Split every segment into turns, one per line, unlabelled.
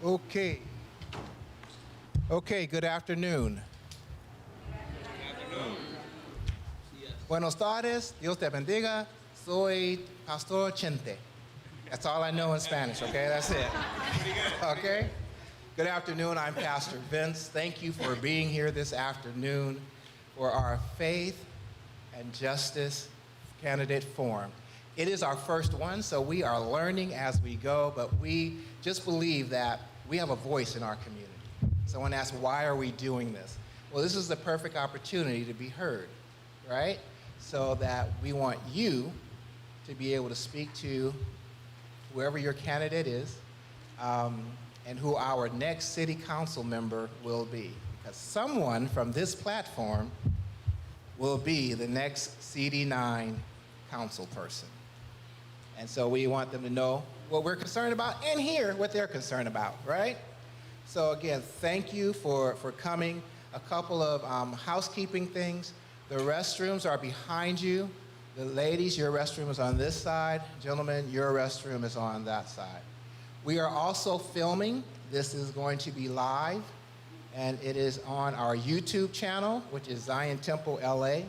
Okay. Okay, good afternoon. Buenos tardes, Dios te bendiga. Soy Pastor Chente. That's all I know in Spanish, okay? That's it. Okay? Good afternoon, I'm Pastor Vince. Thank you for being here this afternoon for our Faith and Justice Candidate Forum. It is our first one, so we are learning as we go, but we just believe that we have a voice in our community. Someone asked, why are we doing this? Well, this is the perfect opportunity to be heard, right? So that we want you to be able to speak to whoever your candidate is, and who our next city council member will be. Because someone from this platform will be the next CD9 council person. And so we want them to know what we're concerned about and hear what they're concerned about, right? So again, thank you for coming. A couple of housekeeping things. The restrooms are behind you. The ladies, your restroom is on this side. Gentlemen, your restroom is on that side. We are also filming. This is going to be live, and it is on our YouTube channel, which is Zion Temple LA,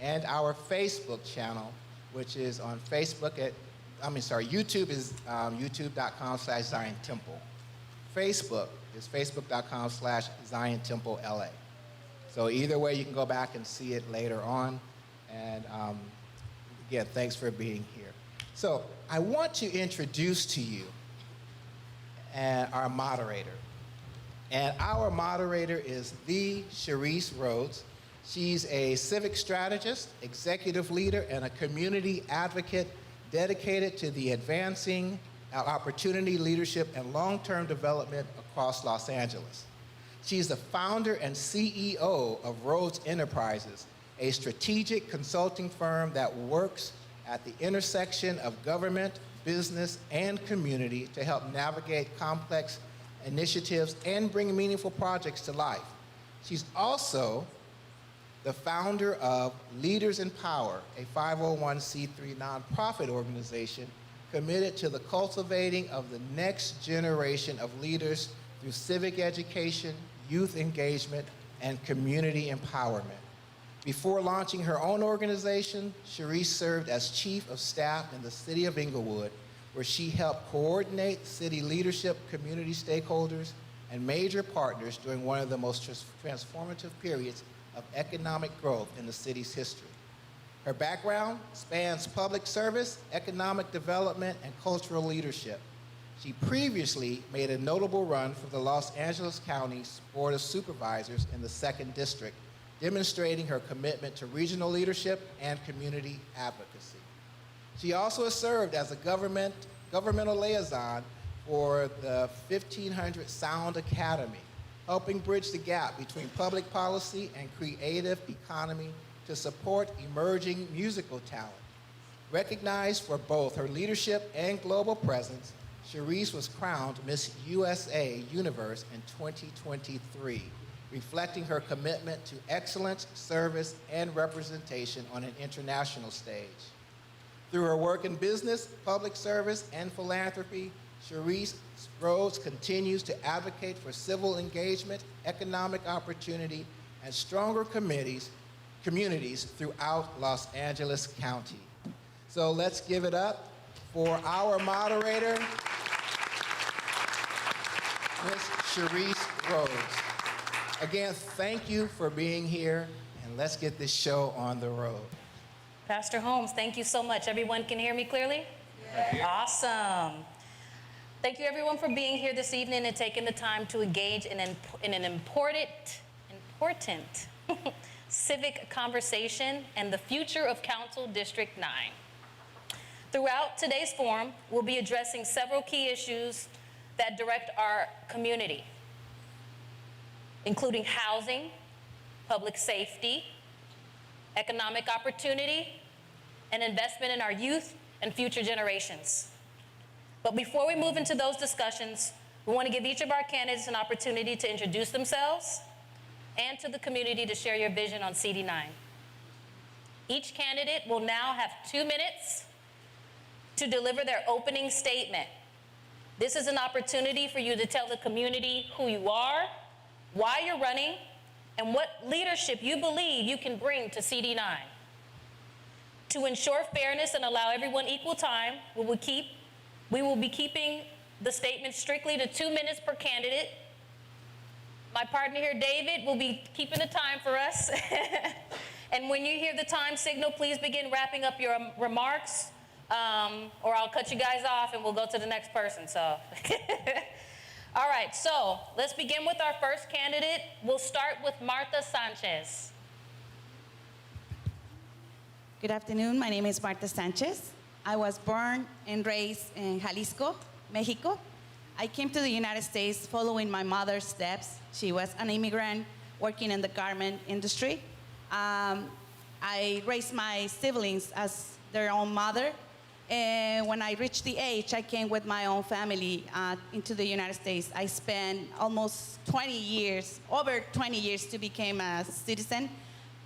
and our Facebook channel, which is on Facebook YouTube is youtube.com/Zion Temple. Facebook is facebook.com/Zion Temple LA. So either way, you can go back and see it later on. And again, thanks for being here. So I want to introduce to you our moderator. And our moderator is the Sharice Rhodes. She's a civic strategist, executive leader, and a community advocate dedicated to the advancing opportunity, leadership, and long-term development across Los Angeles. She's the founder and CEO of Rhodes Enterprises, a strategic consulting firm that works at the intersection of government, business, and community to help navigate complex initiatives and bring meaningful projects to life. She's also the founder of Leaders in Power, a 501c3 nonprofit organization committed to the cultivating of the next generation of leaders through civic education, youth engagement, and community empowerment. Before launching her own organization, Sharice served as chief of staff in the city of Inglewood, where she helped coordinate city leadership, community stakeholders, and major partners during one of the most transformative periods of economic growth in the city's history. Her background spans public service, economic development, and cultural leadership. She previously made a notable run for the Los Angeles County Board of Supervisors in the 2nd District, demonstrating her commitment to regional leadership and community advocacy. She also has served as a governmental liaison for the 1500 Sound Academy, helping bridge the gap between public policy and creative economy to support emerging musical talent. Recognized for both her leadership and global presence, Sharice was crowned Miss USA Universe in 2023, reflecting her commitment to excellence, service, and representation on an international stage. Through her work in business, public service, and philanthropy, Sharice Rhodes continues to advocate for civil engagement, economic opportunity, and stronger communities throughout Los Angeles County. So let's give it up for our moderator, Ms. Sharice Rhodes. Again, thank you for being here, and let's get this show on the road.
Pastor Holmes, thank you so much. Everyone can hear me clearly? Yes. Awesome. Thank you everyone for being here this evening and taking the time to engage in an important civic conversation and the future of Council District 9. Throughout today's forum, we'll be addressing several key issues that direct our community, including housing, public safety, economic opportunity, and investment in our youth and future generations. But before we move into those discussions, we want to give each of our candidates an opportunity to introduce themselves and to the community to share your vision on CD9. Each candidate will now have 2 minutes to deliver their opening statement. This is an opportunity for you to tell the community who you are, why you're running, and what leadership you believe you can bring to CD9. To ensure fairness and allow everyone equal time, we will be keeping the statement strictly to 2 minutes per candidate. My partner here, David, will be keeping the time for us. And when you hear the time signal, please begin wrapping up your remarks, or I'll cut you guys off and we'll go to the next person, so. All right, so let's begin with our first candidate. We'll start with Martha Sanchez.
Good afternoon. My name is Marta Sanchez. I was born and raised in Jalisco, Mexico. I came to the United States following my mother's steps. She was an immigrant working in the garment industry. I raised my siblings as their own mother. And when I reached the age, I came with my own family into the United States. I spent almost 20 years, over 20 years to become a citizen.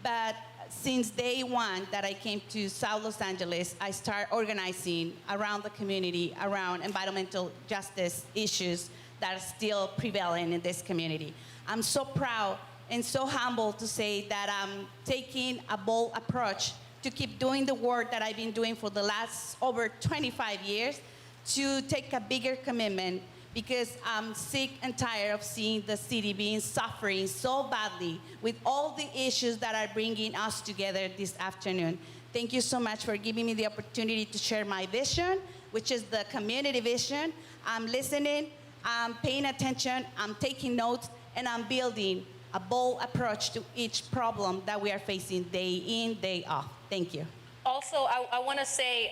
But since day one that I came to South Los Angeles, I started organizing around the community, around environmental justice issues that are still prevalent in this community. I'm so proud and so humbled to say that I'm taking a bold approach to keep doing the work that I've been doing for the last over 25 years, to take a bigger commitment, because I'm sick and tired of seeing the city being suffering so badly with all the issues that are bringing us together this afternoon. Thank you so much for giving me the opportunity to share my vision, which is the community vision. I'm listening, I'm paying attention, I'm taking notes, and I'm building a bold approach to each problem that we are facing day in, day out. Thank you.
Also, I want to say,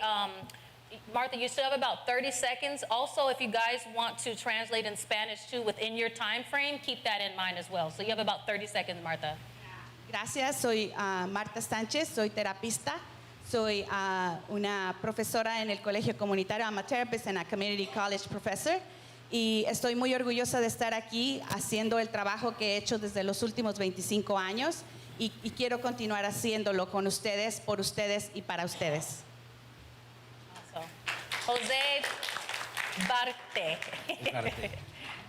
Martha, you still have about 30 seconds. Also, if you guys want to translate in Spanish too within your time frame, keep that in mind as well. So you have about 30 seconds, Martha.
Gracias, soy Marta Sánchez, soy terapista. Soy una profesora en el Colegio Comunitario. I'm a therapist and a community college professor. Y estoy muy orgullosa de estar aquí haciendo el trabajo que he hecho desde los últimos 25 años y quiero continuar haciéndolo con ustedes, por ustedes y para ustedes.
So, Jose Barte.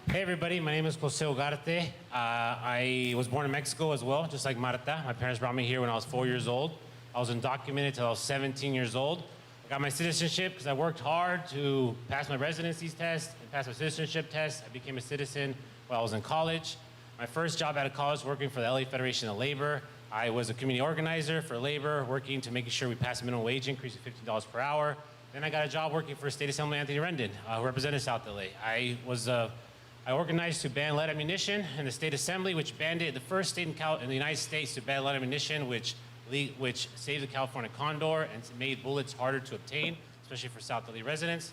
Hey everybody, my name is Jose Ugarte. I was born in Mexico as well, just like Marta. My parents brought me here when I was 4 years old. I was undocumented till I was 17 years old. I got my citizenship because I worked hard to pass my residency test and pass my citizenship test. I became a citizen while I was in college. My first job out of college working for the LA Federation of Labor. I was a community organizer for labor, working to making sure we passed a minimum wage increase of $15 per hour. Then I got a job working for State Assemblyman Anthony Rendon, who represented South LA. I organized to ban lead ammunition in the State Assembly, which banned it, the first state in the United States to ban lead ammunition, which saved the California condor and made bullets harder to obtain, especially for South LA residents.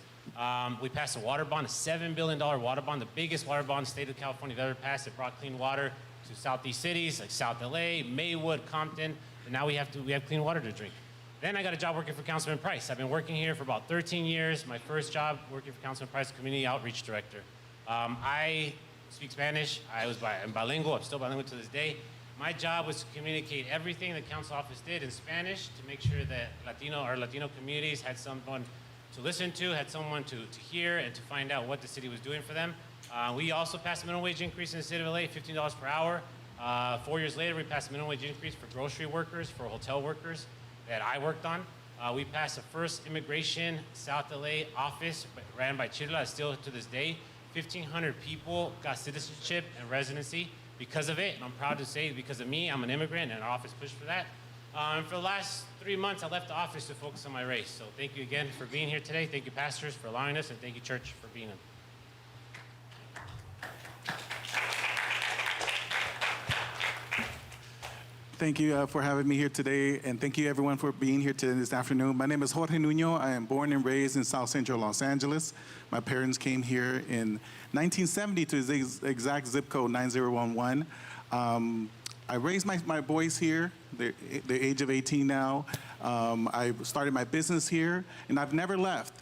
We passed a water bond, a $7 billion water bond, the biggest water bond the state of California has ever passed. It brought clean water to southeast cities like South LA, Maywood, Compton, and now we have clean water to drink. Then I got a job working for Councilman Price. I've been working here for about 13 years. My first job working for Councilman Price, Community Outreach Director. I speak Spanish. I'm bilingual. I'm still bilingual to this day. My job was to communicate everything the council office did in Spanish to make sure that our Latino communities had someone to listen to, had someone to hear, and to find out what the city was doing for them. We also passed a minimum wage increase in the city of LA, $15 per hour. 4 years later, we passed a minimum wage increase for grocery workers, for hotel workers that I worked on. We passed the first immigration South LA office ran by Chirla, still to this day. 1,500 people got citizenship and residency because of it, and I'm proud to say because of me, I'm an immigrant, and our office pushed for that. For the last 3 months, I left the office to focus on my race. So thank you again for being here today. Thank you, pastors, for allowing us, and thank you, church, for being here.
Thank you for having me here today, and thank you everyone for being here today this afternoon. My name is Jorge Nuño. I am born and raised in South Central Los Angeles. My parents came here in 1970 to the exact zip code 9011. I raised my boys here. They're the age of 18 now. I started my business here, and I've never left.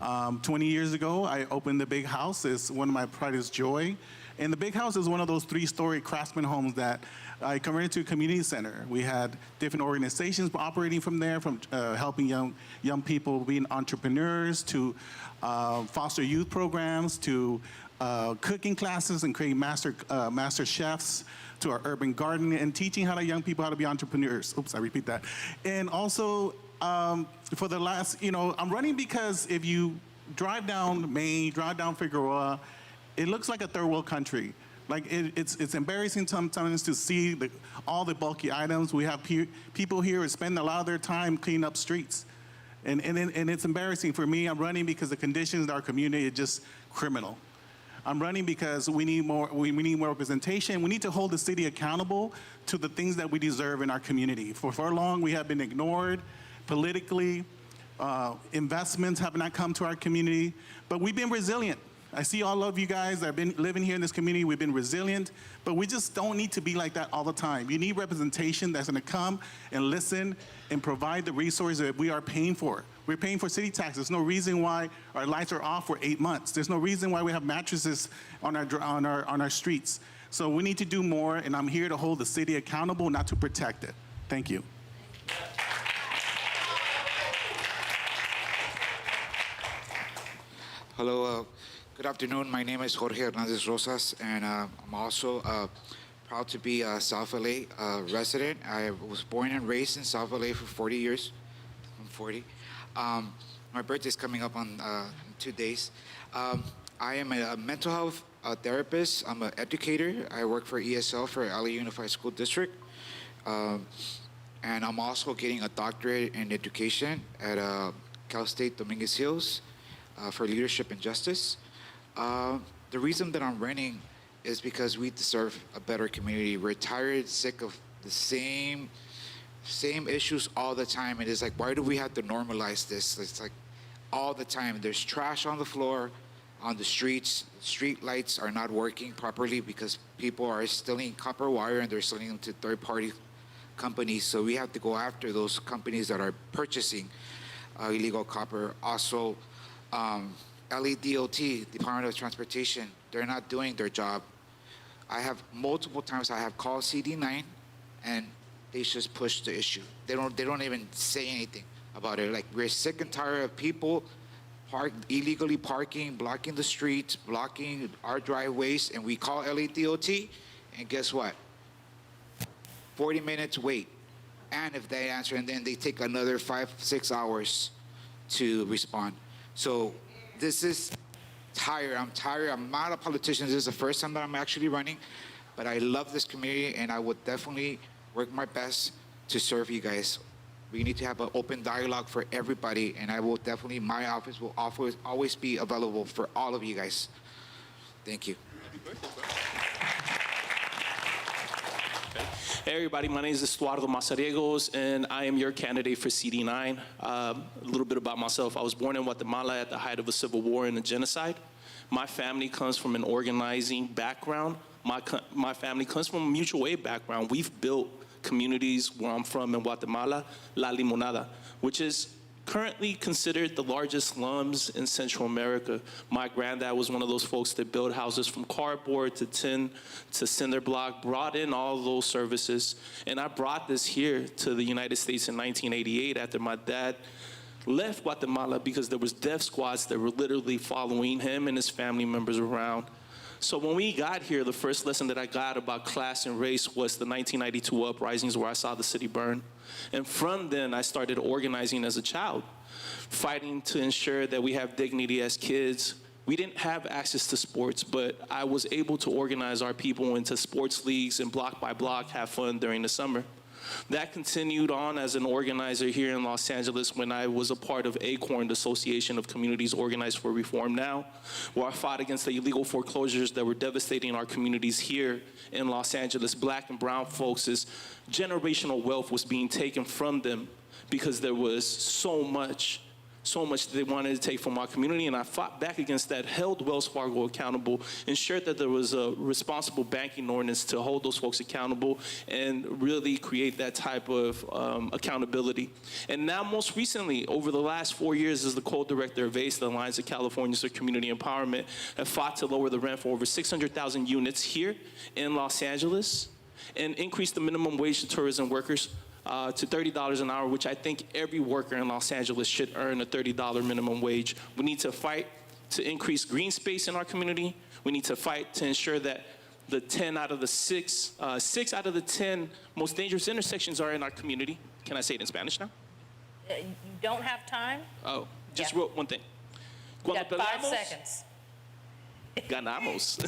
20 years ago, I opened the big house. It's one of my proudest joy. And the Big House is one of those 3-story craftsman homes that I converted to a community center. We had different organizations operating from there, from helping young people being entrepreneurs to foster youth programs to cooking classes and creating master chefs to our urban garden and teaching young people how to be entrepreneurs. Oops, I repeat that. And also for the last, I'm running because if you drive down Main, drive down Figueroa, it looks like a third world country. Like it's embarrassing sometimes to see all the bulky items. We have people here who spend a lot of their time cleaning up streets. And it's embarrassing for me. I'm running because the conditions in our community are just criminal. I'm running because we need more representation. We need to hold the city accountable to the things that we deserve in our community. For far long, we have been ignored politically. Investments have not come to our community, but we've been resilient. I see all of you guys that have been living here in this community. We've been resilient, but we just don't need to be like that all the time. You need representation that's gonna come and listen and provide the resources that we are paying for. We're paying for city taxes. There's no reason why our lights are off for 8 months. There's no reason why we have mattresses on our streets. So we need to do more, and I'm here to hold the city accountable, not to protect it. Thank you.
Hello, good afternoon. My name is Jorge Hernandez Rosas, and I'm also proud to be a South LA resident. I was born and raised in South LA for 40 years. I'm 40. My birthday is coming up on in 2 days. I am a mental health therapist. I'm an educator. I work for ESL for LA Unified School District. And I'm also getting a doctorate in education at Cal State Dominguez Hills for leadership and justice. The reason that I'm running is because we deserve a better community. We're tired, sick of the same issues all the time. And it's like, why do we have to normalize this? It's like all the time. There's trash on the floor, on the streets. Street lights are not working properly because people are stealing copper wire and they're selling them to third-party companies. So we have to go after those companies that are purchasing illegal copper. Also, LADOT, Department of Transportation, they're not doing their job. I have multiple times I have called CD9 and they just push the issue. They don't even say anything about it. Like, we're sick and tired of people illegally parking, blocking the streets, blocking our driveways, and we call LADOT, and guess what? 40 minutes wait. And if they answer, and then they take another 5-6 hours to respond. So this is tired. I'm tired. I'm not a politician. This is the first time that I'm actually running, but I love this community, and I would definitely work my best to serve you guys. We need to have an open dialogue for everybody, and I will definitely, my office will always be available for all of you guys. Thank you.
Hey everybody, my name is Estuardo Mazariegos, and I am your candidate for CD9. A little bit about myself. I was born in Guatemala at the height of a civil war and a genocide. My family comes from an organizing background. My family comes from a mutual aid background. We've built communities where I'm from in Guatemala, La Limonada, which is currently considered the largest slums in Central America. My granddad was one of those folks that built houses from cardboard to tin to cinder block, brought in all those services. And I brought this here to the United States in 1988 after my dad left Guatemala because there was death squads that were literally following him and his family members around. So when we got here, the first lesson that I got about class and race was the 1992 uprisings where I saw the city burn. And from then, I started organizing as a child, fighting to ensure that we have dignity as kids. We didn't have access to sports, but I was able to organize our people into sports leagues and block by block have fun during the summer. That continued on as an organizer here in Los Angeles when I was a part of ACORN, the Association of Communities Organized for Reform Now, where I fought against the illegal foreclosures that were devastating our communities here in Los Angeles. Black and brown folks' generational wealth was being taken from them because there was so much so much that they wanted to take from our community, and I fought back against that, held Wells Fargo accountable, ensured that there was a responsible banking ordinance to hold those folks accountable and really create that type of accountability. And now, most recently, over the last 4 years, as the co-director of ACE, the Alliance of Californians for Community Empowerment, have fought to lower the rent for over 600,000 units here in Los Angeles and increase the minimum wage to tourism workers to $30 an hour, which I think every worker in Los Angeles should earn a $30 minimum wage. We need to fight to increase green space in our community. We need to fight to ensure that the 10 out of the 6 out of the 10 most dangerous intersections are in our community. Can I say it in Spanish now?
You don't have time?
Oh, just
Yeah.
wrote one thing.
You
Cuando
got 5
peleamos,
seconds.
ganamos.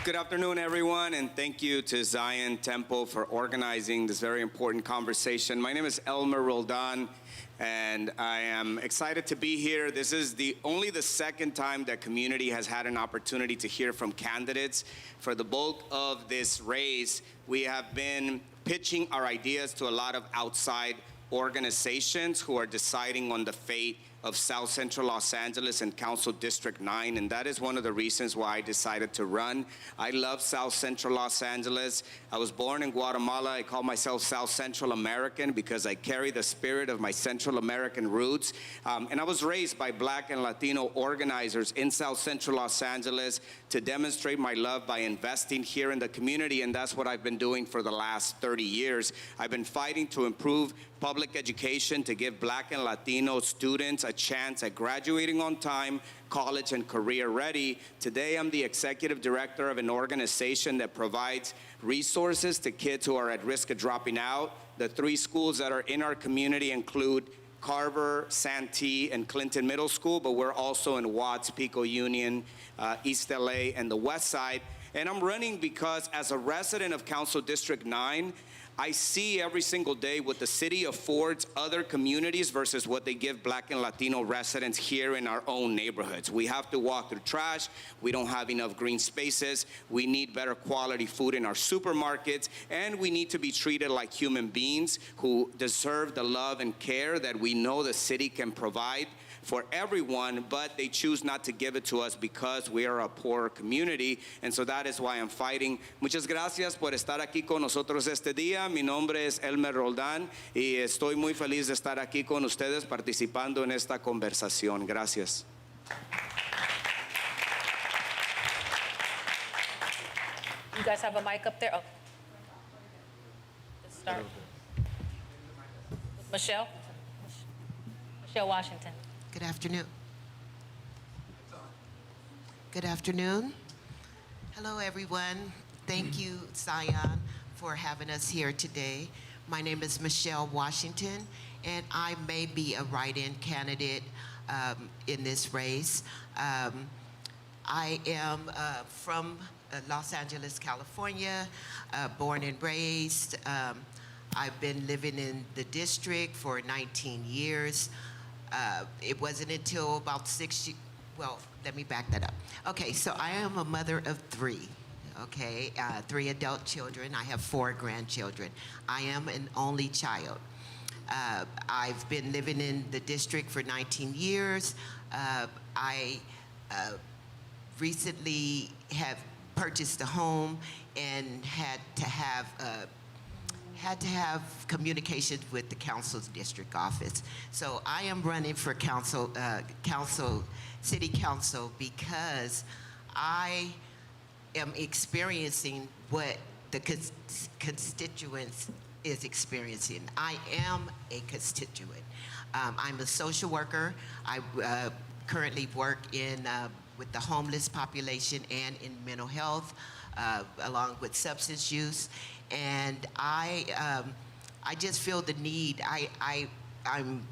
Good afternoon, everyone, and thank you to Zion Temple for organizing this very important conversation. My name is Elmer Roldan, and I am excited to be here. This is only the second time that community has had an opportunity to hear from candidates. For the bulk of this race, we have been pitching our ideas to a lot of outside organizations who are deciding on the fate of South Central Los Angeles and Council District 9, and that is one of the reasons why I decided to run. I love South Central Los Angeles. I was born in Guatemala. I call myself South Central American because I carry the spirit of my Central American roots. And I was raised by Black and Latino organizers in South Central Los Angeles to demonstrate my love by investing here in the community, and that's what I've been doing for the last 30 years. I've been fighting to improve public education to give Black and Latino students a chance at graduating on time, college and career ready. Today, I'm the executive director of an organization that provides resources to kids who are at risk of dropping out. The 3 schools that are in our community include Carver, Santee, and Clinton Middle School, but we're also in Watts, Pico Union, East LA, and the West Side. And I'm running because as a resident of Council District 9, I see every single day what the city affords other communities versus what they give Black and Latino residents here in our own neighborhoods. We have to walk through trash. We don't have enough green spaces. We need better quality food in our supermarkets. And we need to be treated like human beings who deserve the love and care that we know the city can provide for everyone, but they choose not to give it to us because we are a poor community, and so that is why I'm fighting. Muchas gracias por estar aquí con nosotros este día. Mi nombre es Elmer Roldan y estoy muy feliz de estar aquí con ustedes participando en esta conversación. Gracias.
You guys have a mic up there? Oh. Let's start. Michelle? Michelle Washington.
Good afternoon. Good afternoon. Hello, everyone. Thank you, Zion, for having us here today. My name is Michelle Washington, and I may be a write-in candidate in this race. I am from Los Angeles, California, born and raised. I've been living in the district for 19 years. It wasn't until about 6 years, well, let me back that up. Okay, so I am a mother of 3, okay? 3 adult children. I have 4 grandchildren. I am an only child. I've been living in the district for 19 years. I recently have purchased a home and had to have communications with the council's district office. So I am running for city council because I am experiencing what the constituents is experiencing. I am a constituent. I'm a social worker. I currently work with the homeless population and in mental health, along with substance use. And I just feel the need. I'm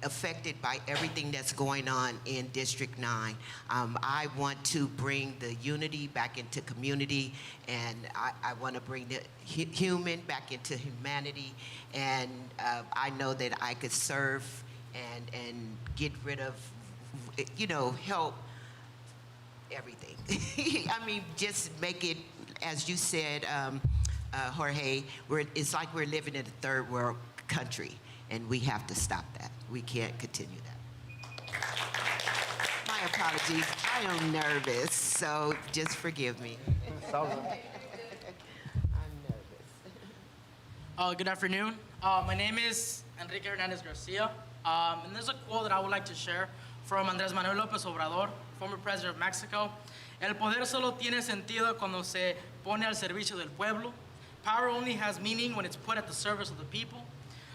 affected by everything that's going on in District 9. I want to bring the unity back into community, and I want to bring the human back into humanity. And I know that I could serve and get rid of, help everything. I mean, just make it, as you said, Jorge, it's like we're living in a third world country, and we have to stop that. We can't continue that. My apologies. I am nervous, so just forgive me. I'm nervous.
Good afternoon. My name is Enrique Hernandez Garcia, and there's a quote that I would like to share from Andrés Manuel López Obrador, former president of Mexico. El poder solo tiene sentido cuando se pone al servicio del pueblo. Power only has meaning when it's put at the service of the people.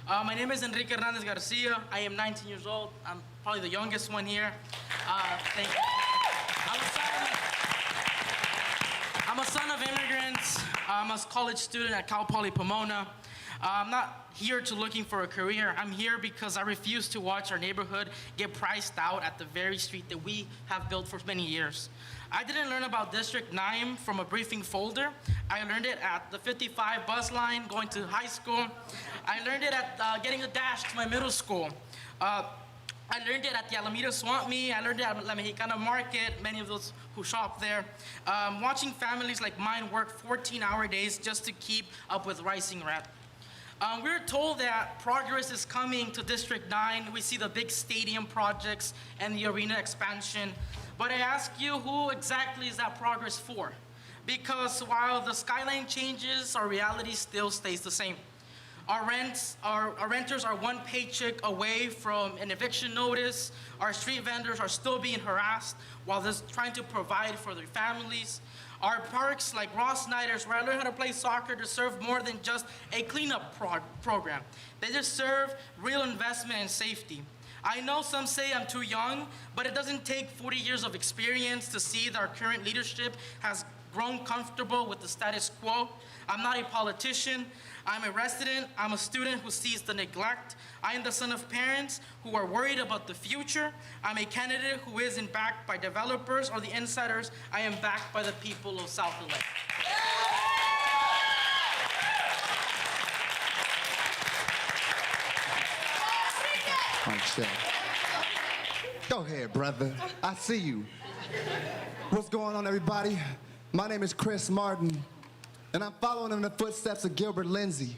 My name is Enrique Hernandez Garcia. I am 19 years old. I'm probably the youngest one here. Thank you. I'm a son of immigrants. I'm a college student at Cal Poly Pomona. I'm not here looking for a career. I'm here because I refuse to watch our neighborhood get priced out at the very street that we have built for many years. I didn't learn about District 9 from a briefing folder. I learned it at the 55 bus line going to high school. I learned it at getting a dash to my middle school. I learned it at the Alameda Swamp Meet. I learned it at La Mexicana Market, many of those who shop there. Watching families like mine work 14-hour days just to keep up with rising rent. We're told that progress is coming to District 9. We see the big stadium projects and the arena expansion. But I ask you, who exactly is that progress for? Because while the skyline changes, our reality still stays the same. Our renters are one paycheck away from an eviction notice. Our street vendors are still being harassed while they're trying to provide for their families. Our parks like Ross Snyder's, where I learned how to play soccer, deserve more than just a cleanup program. They deserve real investment and safety. I know some say I'm too young, but it doesn't take 40 years of experience to see that our current leadership has grown comfortable with the status quo. I'm not a politician. I'm a resident. I'm a student who sees the neglect. I am the son of parents who are worried about the future. I'm a candidate who isn't backed by developers or the insiders. I am backed by the people of South LA.
Go ahead, brother. I see you. What's going on, everybody? My name is Chris Martin, and I'm following in the footsteps of Gilbert Lindsay,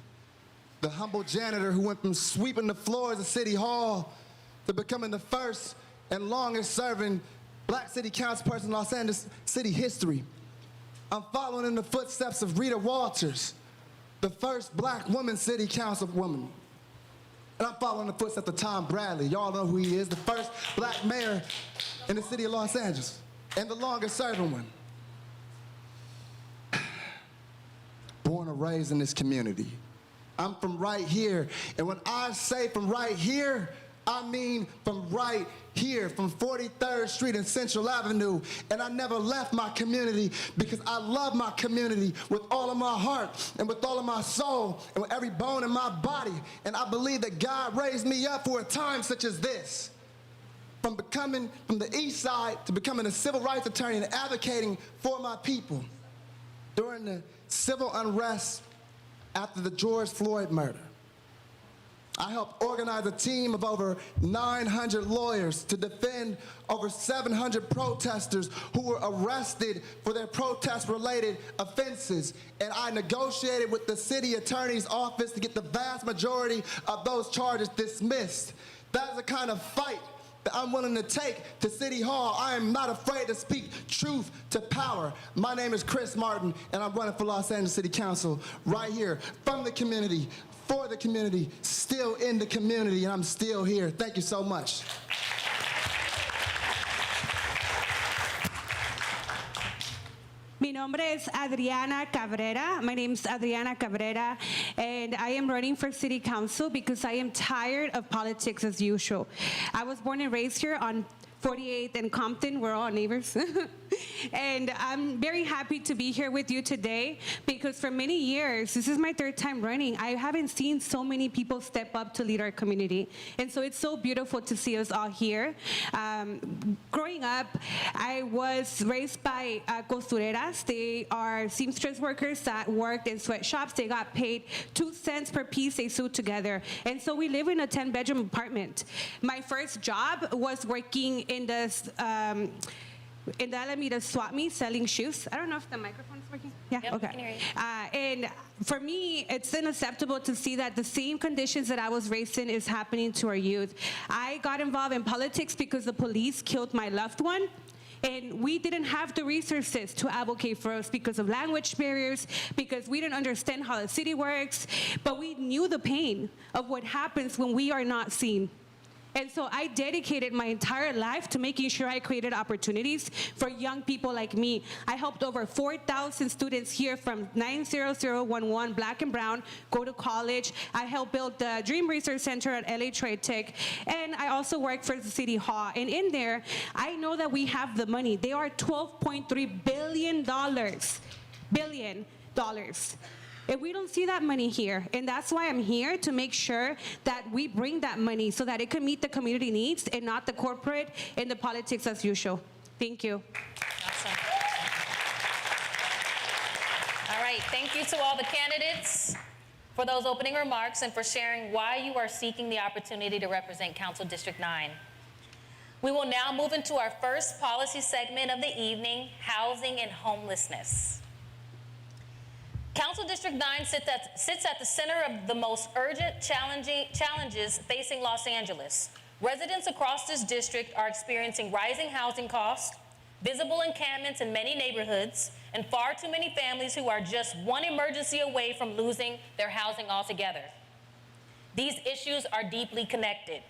the humble janitor who went from sweeping the floors of City Hall to becoming the first and longest serving black city councilperson in Los Angeles city history. I'm following in the footsteps of Rita Walters, the first black woman city councilwoman. And I'm following the footsteps of Tom Bradley. Y'all know who he is, the first black mayor in the city of Los Angeles, and the longest serving one. Born and raised in this community. I'm from right here, and when I say from right here, I mean from right here, from 43rd Street and Central Avenue. And I never left my community because I love my community with all of my heart and with all of my soul and with every bone in my body. And I believe that God raised me up for a time such as this. From becoming from the east side to becoming a civil rights attorney and advocating for my people during the civil unrest after the George Floyd murder. I helped organize a team of over 900 lawyers to defend over 700 protesters who were arrested for their protest-related offenses. And I negotiated with the city attorney's office to get the vast majority of those charges dismissed. That is the kind of fight that I'm willing to take to City Hall. I am not afraid to speak truth to power. My name is Chris Martin, and I'm running for Los Angeles City Council right here, from the community, for the community, still in the community, and I'm still here. Thank you so much.
Mi nombre es Adriana Cabrera. My name is Adriana Cabrera, and I am running for City Council because I am tired of politics as usual. I was born and raised here on 48th and Compton. We're all neighbors. And I'm very happy to be here with you today because for many years, this is my third time running, I haven't seen so many people step up to lead our community. And so it's so beautiful to see us all here. Growing up, I was raised by costureras. They are seamstress workers that worked in sweatshops. They got paid 2 cents per piece they sewed together. And so we live in a 10-bedroom apartment. My first job was working in this in the Alameda swap meet selling shoes. I don't know if the microphone's working. Yeah,
Yep, we
okay.
can hear you.
And for me, it's unacceptable to see that the same conditions that I was raised in is happening to our youth. I got involved in politics because the police killed my loved one. And we didn't have the resources to advocate for us because of language barriers, because we didn't understand how the city works, but we knew the pain of what happens when we are not seen. And so I dedicated my entire life to making sure I created opportunities for young people like me. I helped over 4,000 students here from 90011 Black and Brown go to college. I helped build the Dream Research Center at LA Trade Tech. And I also work for the City Hall. And in there, I know that we have the money. They are $12.3 billion. Billion dollars. And we don't see that money here. And that's why I'm here, to make sure that we bring that money so that it can meet the community needs and not the corporate and the politics as usual. Thank you.
Awesome. All right, thank you to all the candidates for those opening remarks and for sharing why you are seeking the opportunity to represent Council District 9. We will now move into our first policy segment of the evening, housing and homelessness. Council District 9 sits at the center of the most urgent challenges facing Los Angeles. Residents across this district are experiencing rising housing costs, visible encampments in many neighborhoods, and far too many families who are just one emergency away from losing their housing altogether. These issues are deeply connected.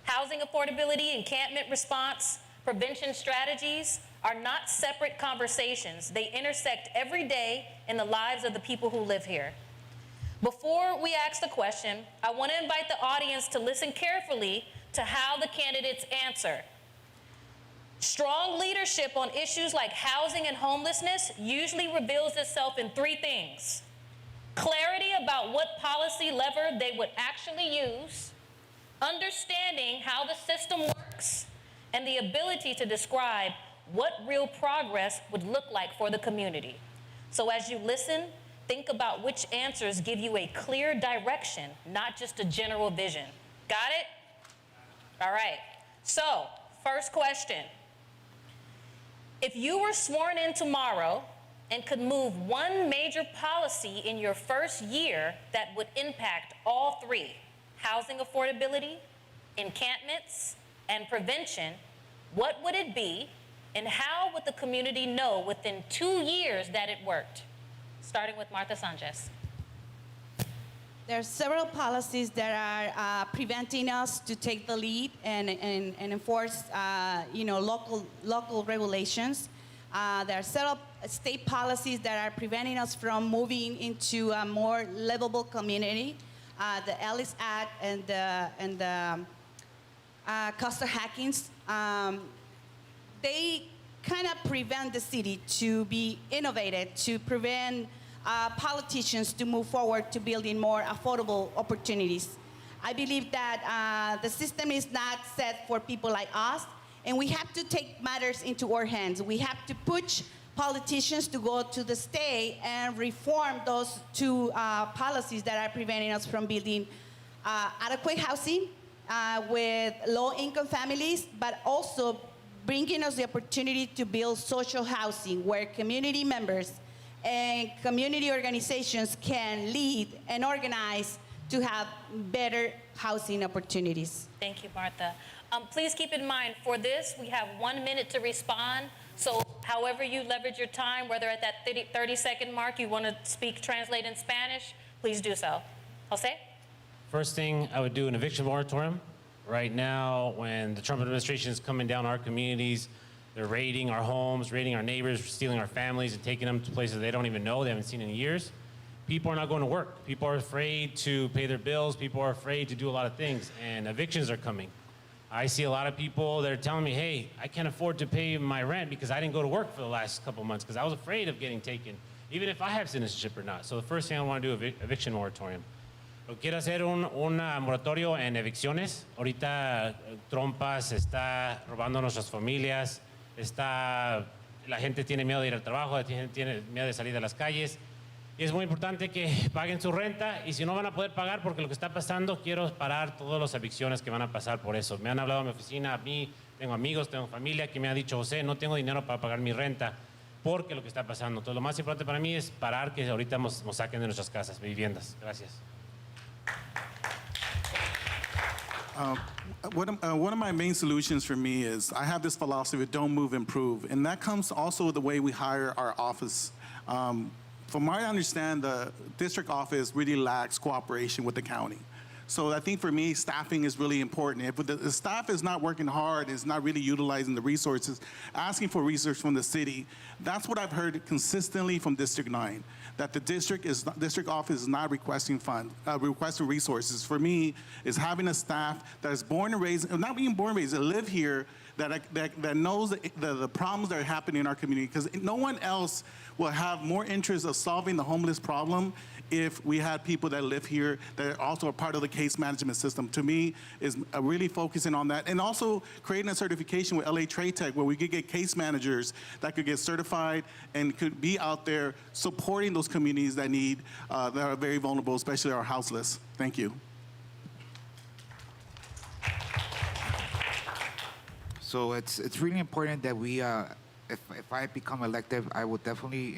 Housing affordability, encampment response, prevention strategies are not separate conversations. They intersect every day in the lives of the people who live here. Before we ask the question, I want to invite the audience to listen carefully to how the candidates answer. Strong leadership on issues like housing and homelessness usually reveals itself in three things: clarity about what policy lever they would actually use, understanding how the system works, and the ability to describe what real progress would look like for the community. So as you listen, think about which answers give you a clear direction, not just a general vision. Got it? All right. So, first question. If you were sworn in tomorrow and could move one major policy in your first year that would impact all three, housing affordability, encampments, and prevention, what would it be, and how would the community know within 2 years that it worked? Starting with Martha Sanchez.
There are several policies that are preventing us to take the lead and enforce, local regulations. There are several state policies that are preventing us from moving into a more livable community. The Ellis Act and the Costa-Hawkins, they kind of prevent the city to be innovative, to prevent politicians to move forward to building more affordable opportunities. I believe that the system is not set for people like us, and we have to take matters into our hands. We have to push politicians to go to the state and reform those two policies that are preventing us from building adequate housing with low-income families, but also bringing us the opportunity to build social housing where community members and community organizations can lead and organize to have better housing opportunities.
Thank you, Martha. Please keep in mind, for this, we have 1 minute to respond. So however you leverage your time, whether at that 30-second mark you want to translate in Spanish, please do so. Jose?
First thing, I would do an eviction moratorium. Right now, when the Trump administration is coming down our communities, they're raiding our homes, raiding our neighbors, stealing our families, and taking them to places they don't even know, they haven't seen in years. People are not going to work. People are afraid to pay their bills. People are afraid to do a lot of things, and evictions are coming. I see a lot of people that are telling me, hey, I can't afford to pay my rent because I didn't go to work for the last couple months because I was afraid of getting taken, even if I have citizenship or not. So the first thing I want to do, eviction moratorium. Quiero hacer un moratorio en evicciones. Ahorita Trumpas está robando nuestras familias, la gente tiene miedo de ir al trabajo, la gente tiene miedo de salir de las calles. Y es muy importante que paguen su renta y si no van a poder pagar porque lo que está pasando, quiero parar todas las evicciones que van a pasar por eso. Me han hablado a mi oficina, a mí, tengo amigos, tengo familia que me ha dicho, José, no tengo dinero para pagar mi renta porque lo que está pasando. Entonces, lo más importante para mí es parar que ahorita nos saquen de nuestras casas, viviendas. Gracias.
One of my main solutions for me is I have this philosophy of don't move, improve. And that comes also with the way we hire our office. From what I understand, the district office really lacks cooperation with the county. So I think for me, staffing is really important. If the staff is not working hard, is not really utilizing the resources, asking for research from the city, that's what I've heard consistently from District 9, that the district office is not requesting requesting resources. For me, is having a staff that is born and raised, not being born and raised, that live here, that knows the problems that are happening in our community, because no one else will have more interest of solving the homeless problem if we had people that live here that are also a part of the case management system. To me, is really focusing on that, and also creating a certification with LA Trade Tech where we could get case managers that could get certified and could be out there supporting those communities that need, that are very vulnerable, especially our houseless. Thank you.
So it's really important that we, if I become elected, I will definitely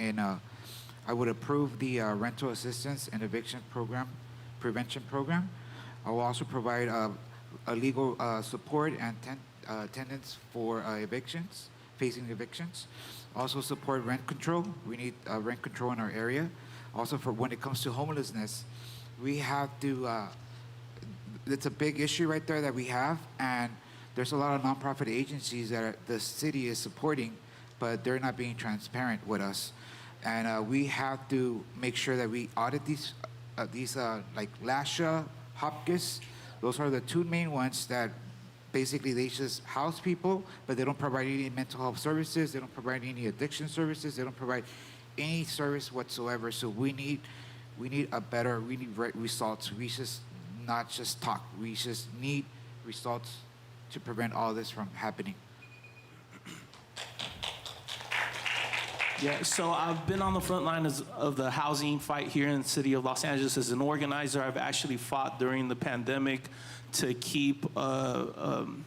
I would approve the rental assistance and eviction program, prevention program. I will also provide a legal support and attendance for evictions, facing evictions. Also support rent control. We need rent control in our area. Also, for when it comes to homelessness, we have to. It's a big issue right there that we have, and there's a lot of nonprofit agencies that the city is supporting, but they're not being transparent with us. And we have to make sure that we audit these like Lasha, Hopkins. Those are the two main ones that basically they just house people, but they don't provide any mental health services. They don't provide any addiction services. They don't provide any service whatsoever. So we need results. We just not just talk. We just need results to prevent all this from happening.
Yeah, so I've been on the front lines of the housing fight here in the city of Los Angeles as an organizer. I've actually fought during the pandemic to keep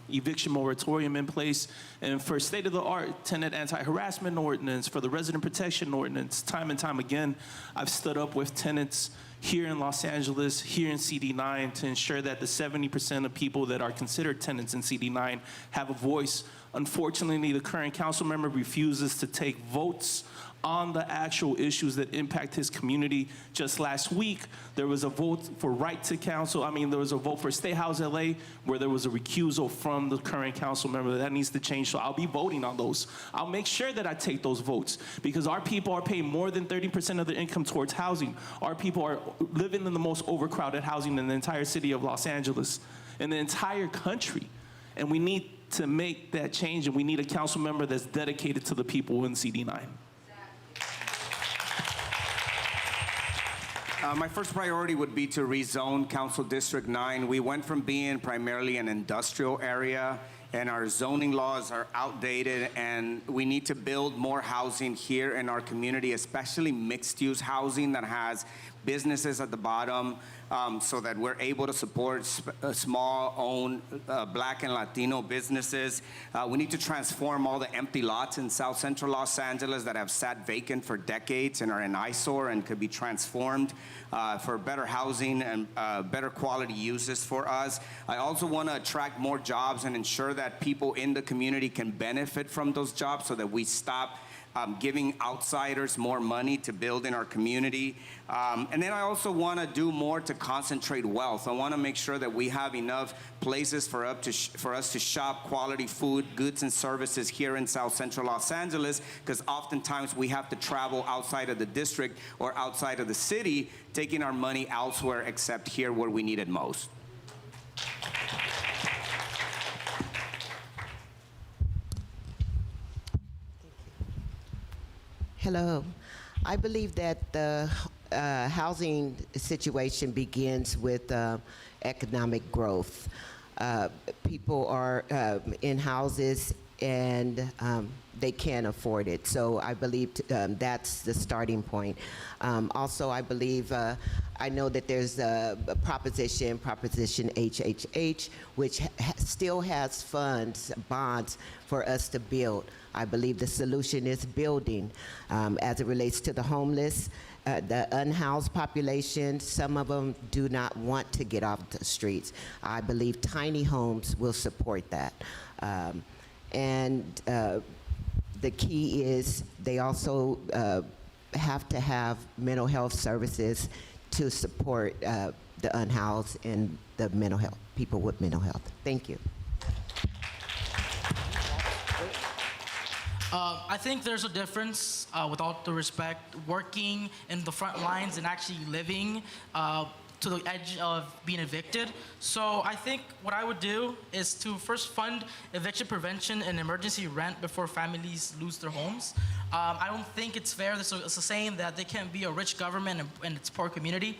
eviction moratorium in place, and for state-of-the-art tenant anti-harassment ordinance, for the resident protection ordinance. Time and time again, I've stood up with tenants here in Los Angeles, here in CD9, to ensure that the 70% of people that are considered tenants in CD9 have a voice. Unfortunately, the current council member refuses to take votes on the actual issues that impact his community. Just last week, there was a vote for right to counsel. There was a vote for Stay House LA where there was a recusal from the current council member. That needs to change, so I'll be voting on those. I'll make sure that I take those votes because our people are paying more than 30% of their income towards housing. Our people are living in the most overcrowded housing in the entire city of Los Angeles, in the entire country. And we need to make that change, and we need a council member that's dedicated to the people in CD9.
My first priority would be to rezone Council District 9. We went from being primarily an industrial area, and our zoning laws are outdated, and we need to build more housing here in our community, especially mixed-use housing that has businesses at the bottom, so that we're able to support small-owned Black and Latino businesses. We need to transform all the empty lots in South Central Los Angeles that have sat vacant for decades and are an eyesore and could be transformed for better housing and better quality uses for us. I also want to attract more jobs and ensure that people in the community can benefit from those jobs so that we stop giving outsiders more money to build in our community. And then I also want to do more to concentrate wealth. I want to make sure that we have enough places for us to shop quality food, goods, and services here in South Central Los Angeles, because oftentimes we have to travel outside of the district or outside of the city, taking our money elsewhere except here where we need it most.
Hello. I believe that the housing situation begins with economic growth. People are in houses and they can't afford it. So I believe that's the starting point. Also, I believe, I know that there's a Proposition HHH, which still has funds, bonds for us to build. I believe the solution is building as it relates to the homeless. The unhoused population, some of them do not want to get off the streets. I believe tiny homes will support that. The key is they also have to have mental health services to support the unhoused and the mental health, people with mental health. Thank you.
I think there's a difference, with all due respect, working in the front lines and actually living to the edge of being evicted. So I think what I would do is to first fund eviction prevention and emergency rent before families lose their homes. I don't think it's fair. It's a saying that there can't be a rich government and its poor community.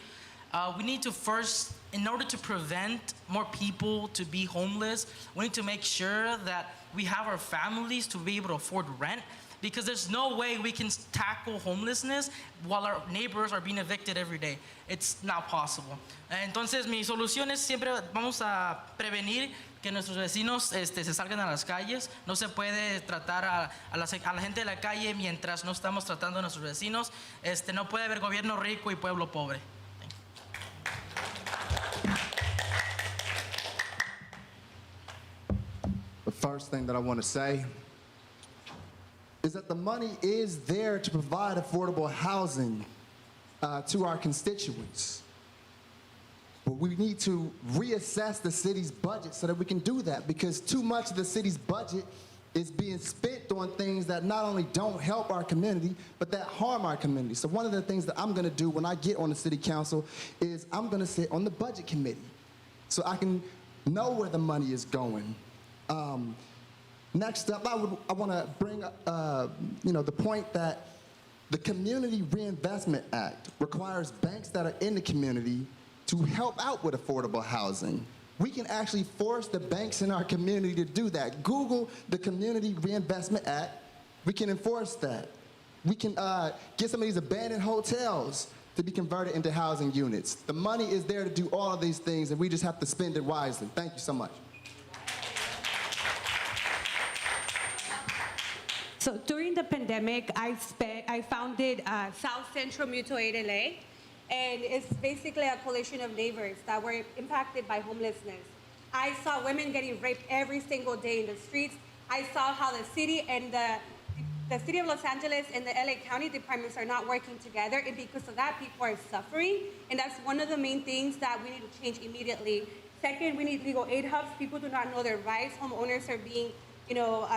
We need to first, in order to prevent more people to be homeless, we need to make sure that we have our families to be able to afford rent, because there's no way we can tackle homelessness while our neighbors are being evicted every day. It's not possible. Entonces, mi solución es siempre vamos a prevenir que nuestros vecinos se salgan a las calles. No se puede tratar a la gente de la calle mientras no estamos tratando a nuestros vecinos. No puede haber gobierno rico y pueblo pobre.
The first thing that I want to say is that the money is there to provide affordable housing to our constituents. But we need to reassess the city's budget so that we can do that, because too much of the city's budget is being spent on things that not only don't help our community, but that harm our community. So one of the things that I'm gonna do when I get on the city council is I'm gonna sit on the budget committee so I can know where the money is going. Next up, I want to bring the point that the Community Reinvestment Act requires banks that are in the community to help out with affordable housing. We can actually force the banks in our community to do that. Google the Community Reinvestment Act. We can enforce that. We can get some of these abandoned hotels to be converted into housing units. The money is there to do all of these things, and we just have to spend it wisely. Thank you so much.
So during the pandemic, I founded South Central Mutual Aid LA, and it's basically a coalition of neighbors that were impacted by homelessness. I saw women getting raped every single day in the streets. I saw how the city and the city of Los Angeles and the LA County departments are not working together, and because of that, people are suffering, and that's one of the main things that we need to change immediately. Second, we need legal aid hubs. People do not know their rights. Homeowners are being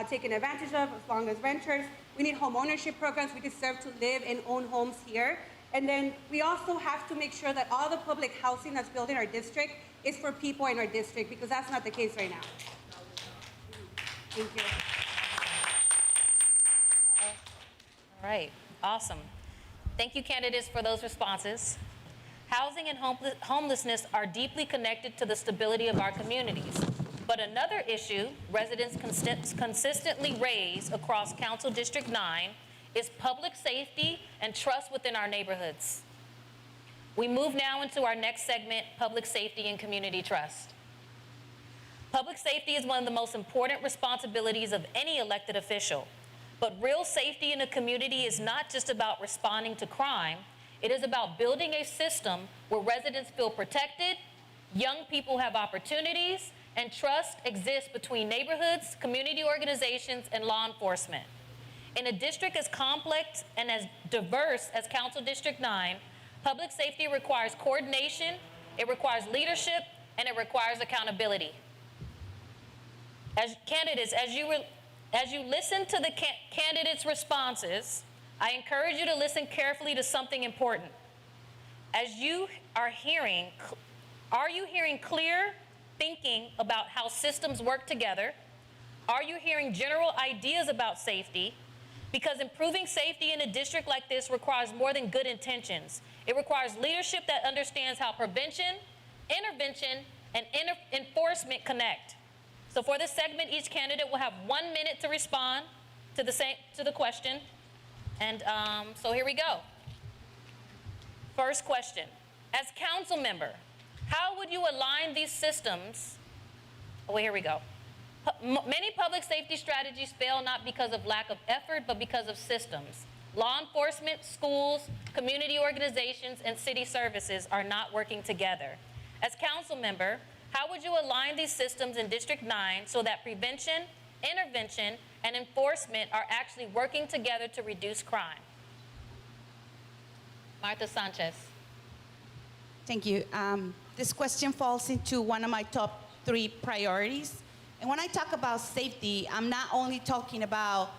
taken advantage of as long as renters. We need home ownership programs. We deserve to live and own homes here. And then we also have to make sure that all the public housing that's built in our district is for people in our district, because that's not the case right now. Thank you.
All right, awesome. Thank you, candidates, for those responses. Housing and homelessness are deeply connected to the stability of our communities. But another issue residents consistently raise across Council District 9 is public safety and trust within our neighborhoods. We move now into our next segment, public safety and community trust. Public safety is one of the most important responsibilities of any elected official. But real safety in a community is not just about responding to crime. It is about building a system where residents feel protected, young people have opportunities, and trust exists between neighborhoods, community organizations, and law enforcement. In a district as complex and as diverse as Council District 9, public safety requires coordination, it requires leadership, and it requires accountability. As candidates, as you listen to the candidates' responses, I encourage you to listen carefully to something important. As you are you hearing clear thinking about how systems work together? Are you hearing general ideas about safety? Because improving safety in a district like this requires more than good intentions. It requires leadership that understands how prevention, intervention, and enforcement connect. So for this segment, each candidate will have 1 minute to respond to the question. And so here we go. First question. As council member, how would you align these systems? Oh, wait, here we go. Many public safety strategies fail not because of lack of effort, but because of systems. Law enforcement, schools, community organizations, and city services are not working together. As council member, how would you align these systems in District 9 so that prevention, intervention, and enforcement are actually working together to reduce crime? Martha Sanchez.
Thank you. This question falls into one of my top 3 priorities. And when I talk about safety, I'm not only talking about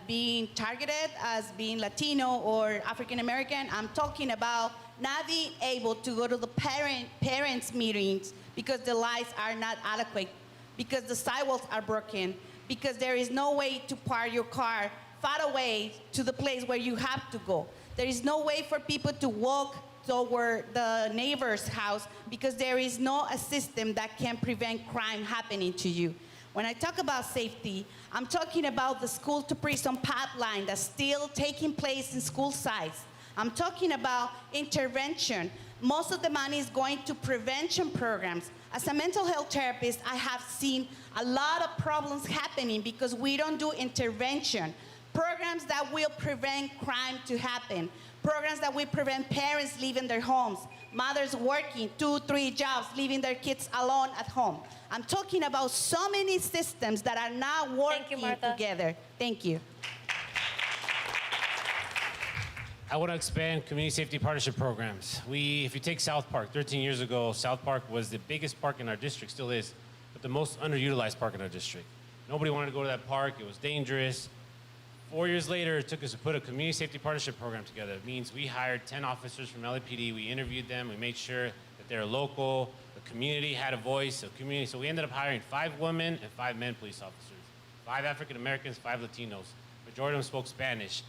being targeted as being Latino or African American. I'm talking about not being able to go to the parents' meetings because the lights are not adequate, because the sidewalks are broken, because there is no way to park your car far away to the place where you have to go. There is no way for people to walk toward the neighbor's house because there is no a system that can prevent crime happening to you. When I talk about safety, I'm talking about the school to prison pipeline that's still taking place in school sites. I'm talking about intervention. Most of the money is going to prevention programs. As a mental health therapist, I have seen a lot of problems happening because we don't do intervention. Programs that will prevent crime to happen. Programs that will prevent parents leaving their homes, mothers working 2, 3 jobs, leaving their kids alone at home. I'm talking about so many systems that are not working together. Thank you.
I want to expand community safety partnership programs. If you take South Park, 13 years ago, South Park was the biggest park in our district, still is, but the most underutilized park in our district. Nobody wanted to go to that park. It was dangerous. 4 years later, it took us to put a community safety partnership program together. It means we hired 10 officers from LAPD. We interviewed them. We made sure that they're local. The community had a voice. So we ended up hiring 5 women and 5 men police officers, 5 African Americans, 5 Latinos. Majority of them spoke Spanish.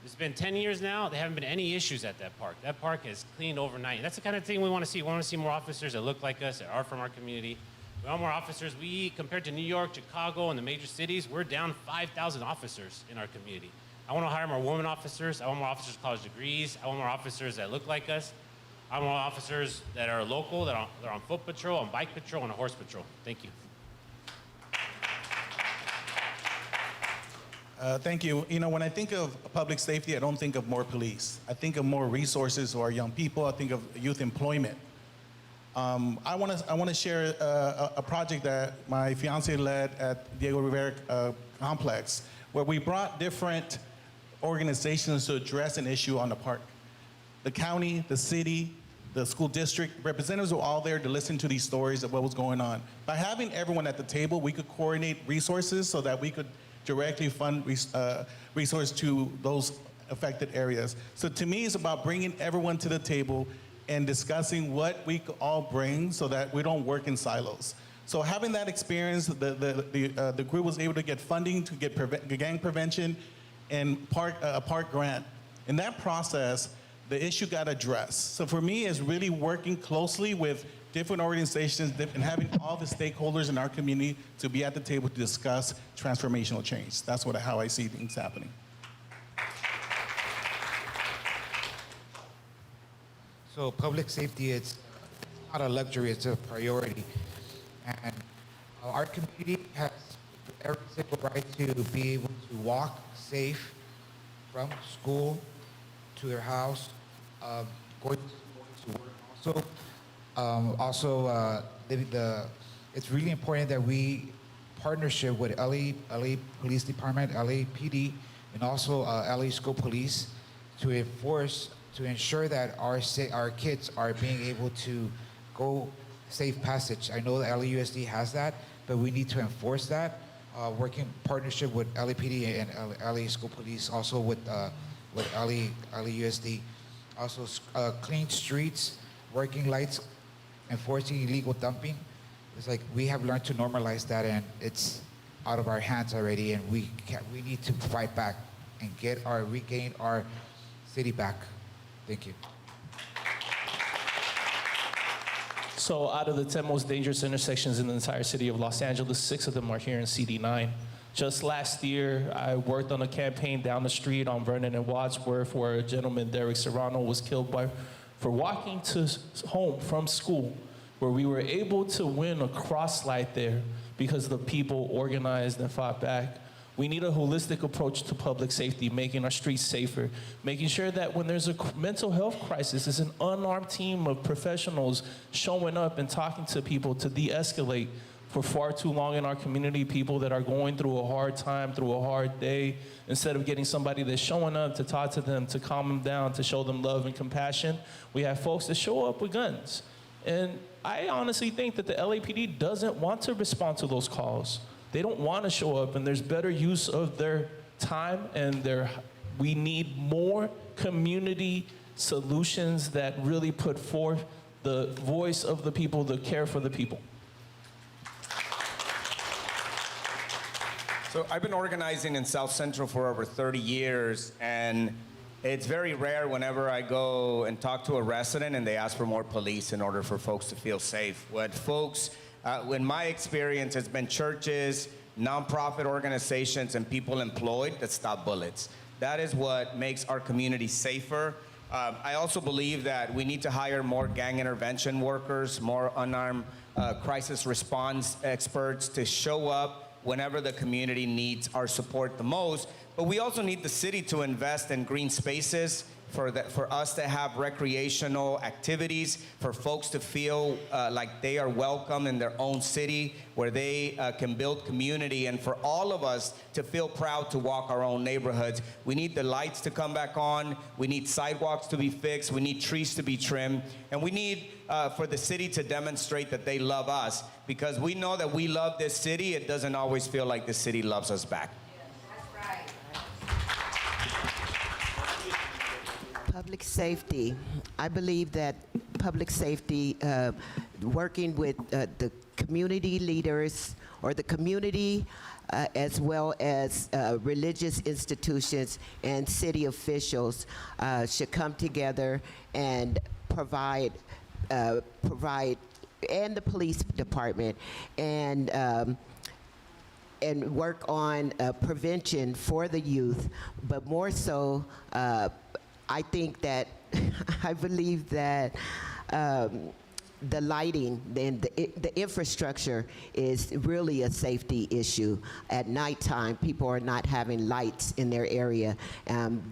It's been 10 years now. There haven't been any issues at that park. That park has cleaned overnight. That's the kind of thing we want to see. We want to see more officers that look like us, that are from our community. We want more officers. Compared to New York, Chicago, and the major cities, we're down 5,000 officers in our community. I want to hire more women officers. I want more officers with college degrees. I want more officers that look like us. I want more officers that are local, that are on foot patrol, on bike patrol, and a horse patrol. Thank you.
Thank you. You know, when I think of public safety, I don't think of more police. I think of more resources for our young people. I think of youth employment. I want to share a project that my fiance led at Diego Rivera Complex, where we brought different organizations to address an issue on the park. The county, the city, the school district, representatives were all there to listen to these stories of what was going on. By having everyone at the table, we could coordinate resources so that we could directly fund resources to those affected areas. So to me, it's about bringing everyone to the table and discussing what we could all bring so that we don't work in silos. So having that experience, the group was able to get funding to get gang prevention and a park grant. In that process, the issue got addressed. So for me, it's really working closely with different organizations and having all the stakeholders in our community to be at the table to discuss transformational change. That's how I see things happening.
So public safety, it's not a luxury, it's a priority. And our community has every single right to be able to walk safe from school to their house, going to work also. It's really important that we partnership with LA Police Department, LAPD, and also LA School Police to ensure that our kids are being able to go safe passage. I know that LAUSD has that, but we need to enforce that. Working in partnership with LAPD and LA School Police, also with LAUSD. Also clean streets, working lights, enforcing illegal dumping. It's like we have learned to normalize that, and it's out of our hands already, and we need to fight back and regain our city back. Thank you.
So out of the 10 most dangerous intersections in the entire city of Los Angeles, 6 of them are here in CD9. Just last year, I worked on a campaign down the street on Vernon and Wadsworth where a gentleman, Derek Serrano, was killed for walking to home from school, where we were able to win a crosslight there because the people organized and fought back. We need a holistic approach to public safety, making our streets safer, making sure that when there's a mental health crisis, there's an unarmed team of professionals showing up and talking to people to de-escalate. For far too long in our community, people that are going through a hard time, through a hard day, instead of getting somebody that's showing up to talk to them, to calm them down, to show them love and compassion, we have folks that show up with guns. And I honestly think that the LAPD doesn't want to respond to those calls. They don't want to show up, and there's better use of their time, and we need more community solutions that really put forth the voice of the people, the care for the people.
So I've been organizing in South Central for over 30 years, and it's very rare whenever I go and talk to a resident and they ask for more police in order for folks to feel safe. What folks, in my experience, has been churches, nonprofit organizations, and people employed that stop bullets. That is what makes our community safer. I also believe that we need to hire more gang intervention workers, more unarmed crisis response experts to show up whenever the community needs our support the most. But we also need the city to invest in green spaces for us to have recreational activities, for folks to feel like they are welcome in their own city, where they can build community, and for all of us to feel proud to walk our own neighborhoods. We need the lights to come back on. We need sidewalks to be fixed. We need trees to be trimmed. And we need for the city to demonstrate that they love us, because we know that we love this city. It doesn't always feel like the city loves us back.
Public safety. I believe that public safety, working with the community leaders or the community, as well as religious institutions and city officials, should come together and provide, and the police department, and work on prevention for the youth, but more so, I think that, I believe that the lighting and the infrastructure is really a safety issue. At nighttime, people are not having lights in their area.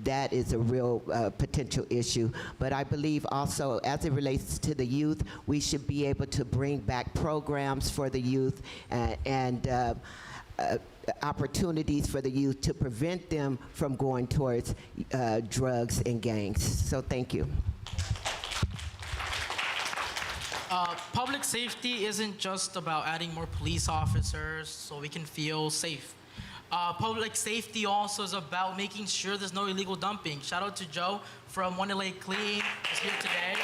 That is a real potential issue. But I believe also, as it relates to the youth, we should be able to bring back programs for the youth and opportunities for the youth to prevent them from going towards drugs and gangs. So thank you.
Public safety isn't just about adding more police officers so we can feel safe. Public safety also is about making sure there's no illegal dumping. Shout out to Joe from One LA Clean, who's here today.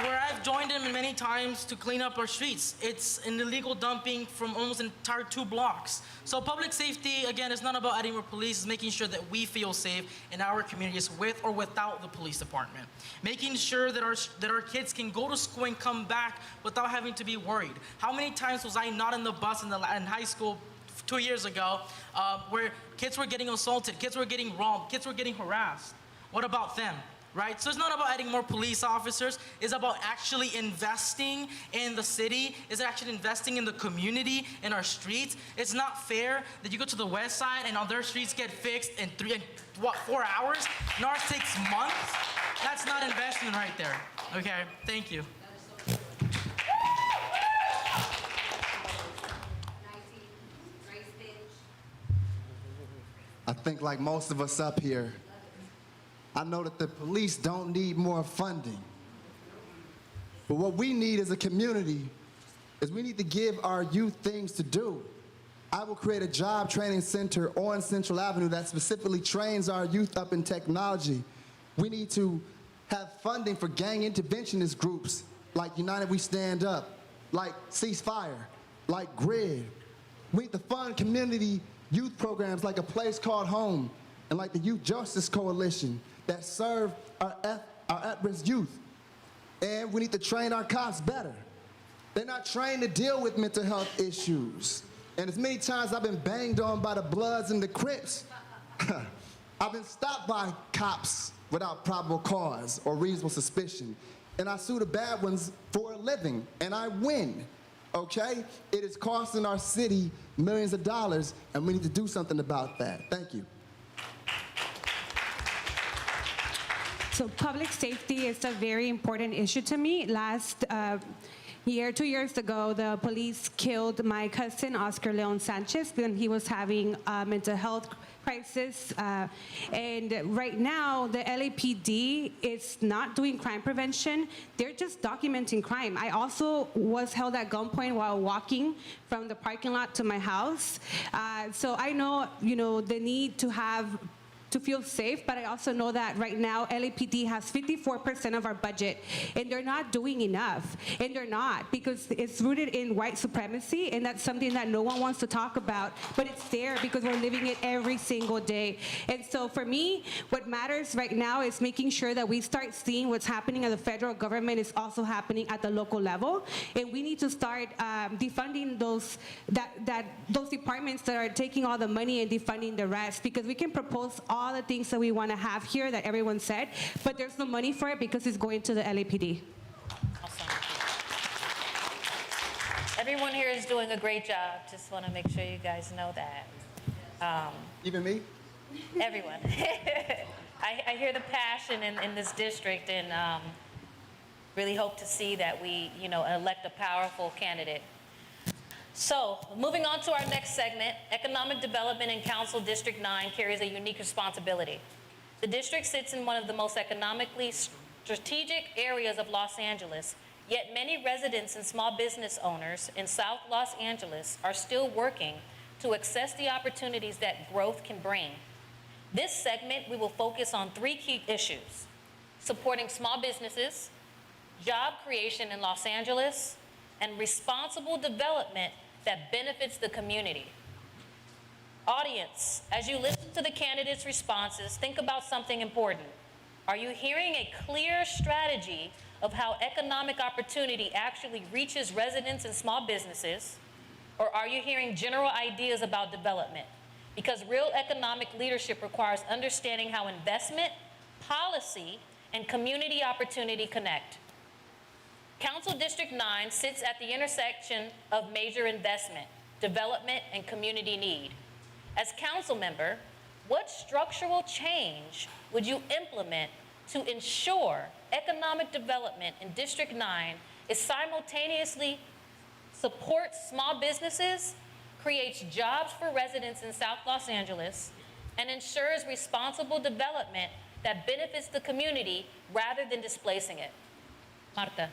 Where I've joined him many times to clean up our streets. It's an illegal dumping from almost an entire 2 blocks. So public safety, again, is not about adding more police, it's making sure that we feel safe in our communities with or without the police department. Making sure that our kids can go to school and come back without having to be worried. How many times was I not in the bus in high school 2 years ago where kids were getting assaulted, kids were getting robbed, kids were getting harassed? What about them? Right? So it's not about adding more police officers. It's about actually investing in the city. It's actually investing in the community, in our streets. It's not fair that you go to the west side and all their streets get fixed in 4 hours, and ours takes months. That's not investment right there. Okay, thank you.
I think like most of us up here, I know that the police don't need more funding. But what we need as a community is we need to give our youth things to do. I will create a job training center on Central Avenue that specifically trains our youth up in technology. We need to have funding for gang interventionist groups like United We Stand Up, like Ceasefire, like GRID. We need to fund community youth programs like A Place Called Home and like the Youth Justice Coalition that serve our at-risk youth. And we need to train our cops better. They're not trained to deal with mental health issues. And as many times I've been banged on by the Bloods and the Crips, I've been stopped by cops without probable cause or reasonable suspicion. And I sue the bad ones for a living, and I win, okay? It is costing our city millions of dollars, and we need to do something about that. Thank you.
So public safety is a very important issue to me. Last year, 2 years ago, the police killed my cousin, Oscar Leon Sanchez, when he was having a mental health crisis. And right now, the LAPD is not doing crime prevention. They're just documenting crime. I also was held at gunpoint while walking from the parking lot to my house. So I know, the need to feel safe, but I also know that right now LAPD has 54% of our budget, and they're not doing enough. And they're not, because it's rooted in white supremacy, and that's something that no one wants to talk about, but it's there because we're living it every single day. And so for me, what matters right now is making sure that we start seeing what's happening at the federal government is also happening at the local level, and we need to start defunding those departments that are taking all the money and defunding the rest, because we can propose all the things that we want to have here that everyone said, but there's no money for it because it's going to the LAPD.
Awesome. Everyone here is doing a great job. Just want to make sure you guys know that.
Even me?
Everyone. I hear the passion in this district, and really hope to see that we, elect a powerful candidate. So, moving on to our next segment, Economic Development in Council District 9 carries a unique responsibility. The district sits in one of the most economically strategic areas of Los Angeles, yet many residents and small business owners in South Los Angeles are still working to access the opportunities that growth can bring. This segment, we will focus on 3 key issues: supporting small businesses, job creation in Los Angeles, and responsible development that benefits the community. Audience, as you listen to the candidates' responses, think about something important. Are you hearing a clear strategy of how economic opportunity actually reaches residents and small businesses? Or are you hearing general ideas about development? Because real economic leadership requires understanding how investment, policy, and community opportunity connect. Council District 9 sits at the intersection of major investment, development, and community need. As council member, what structural change would you implement to ensure economic development in District 9 is simultaneously supports small businesses, creates jobs for residents in South Los Angeles, and ensures responsible development that benefits the community rather than displacing it? Marta.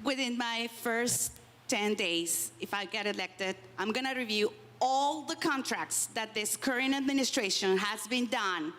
Within my first 10 days, if I get elected, I'm going to review all the contracts that this current administration has been done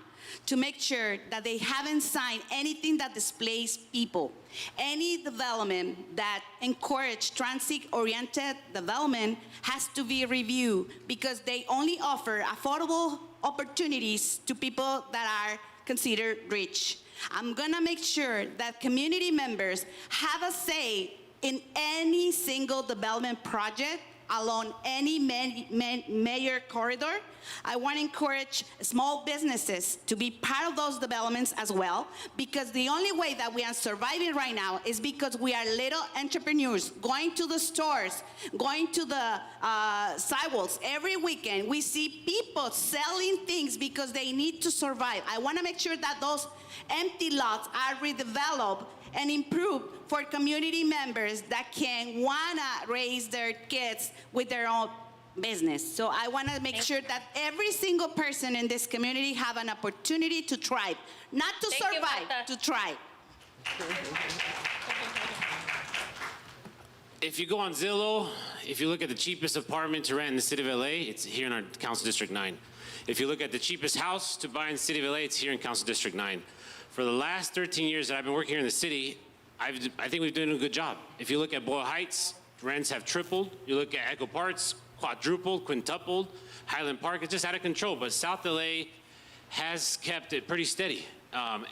to make sure that they haven't signed anything that displaces people. Any development that encourages transit-oriented development has to be reviewed because they only offer affordable opportunities to people that are considered rich. I'm gonna make sure that community members have a say in any single development project along any major corridor. I want to encourage small businesses to be part of those developments as well, because the only way that we are surviving right now is because we are little entrepreneurs going to the stores, going to the sidewalks every weekend. We see people selling things because they need to survive. I want to make sure that those empty lots are redeveloped and improved for community members that can wanna raise their kids with their own business. So I wanna make sure that every single person in this community have an opportunity to thrive, not to survive, to thrive.
If you go on Zillow, if you look at the cheapest apartment to rent in the city of LA, it's here in our Council District 9. If you look at the cheapest house to buy in the city of LA, it's here in Council District 9. For the last 13 years that I've been working here in the city, I think we've done a good job. If you look at Boyle Heights, rents have tripled. You look at Echo Parks, quadrupled, quintupled. Highland Park is just out of control, but South LA has kept it pretty steady.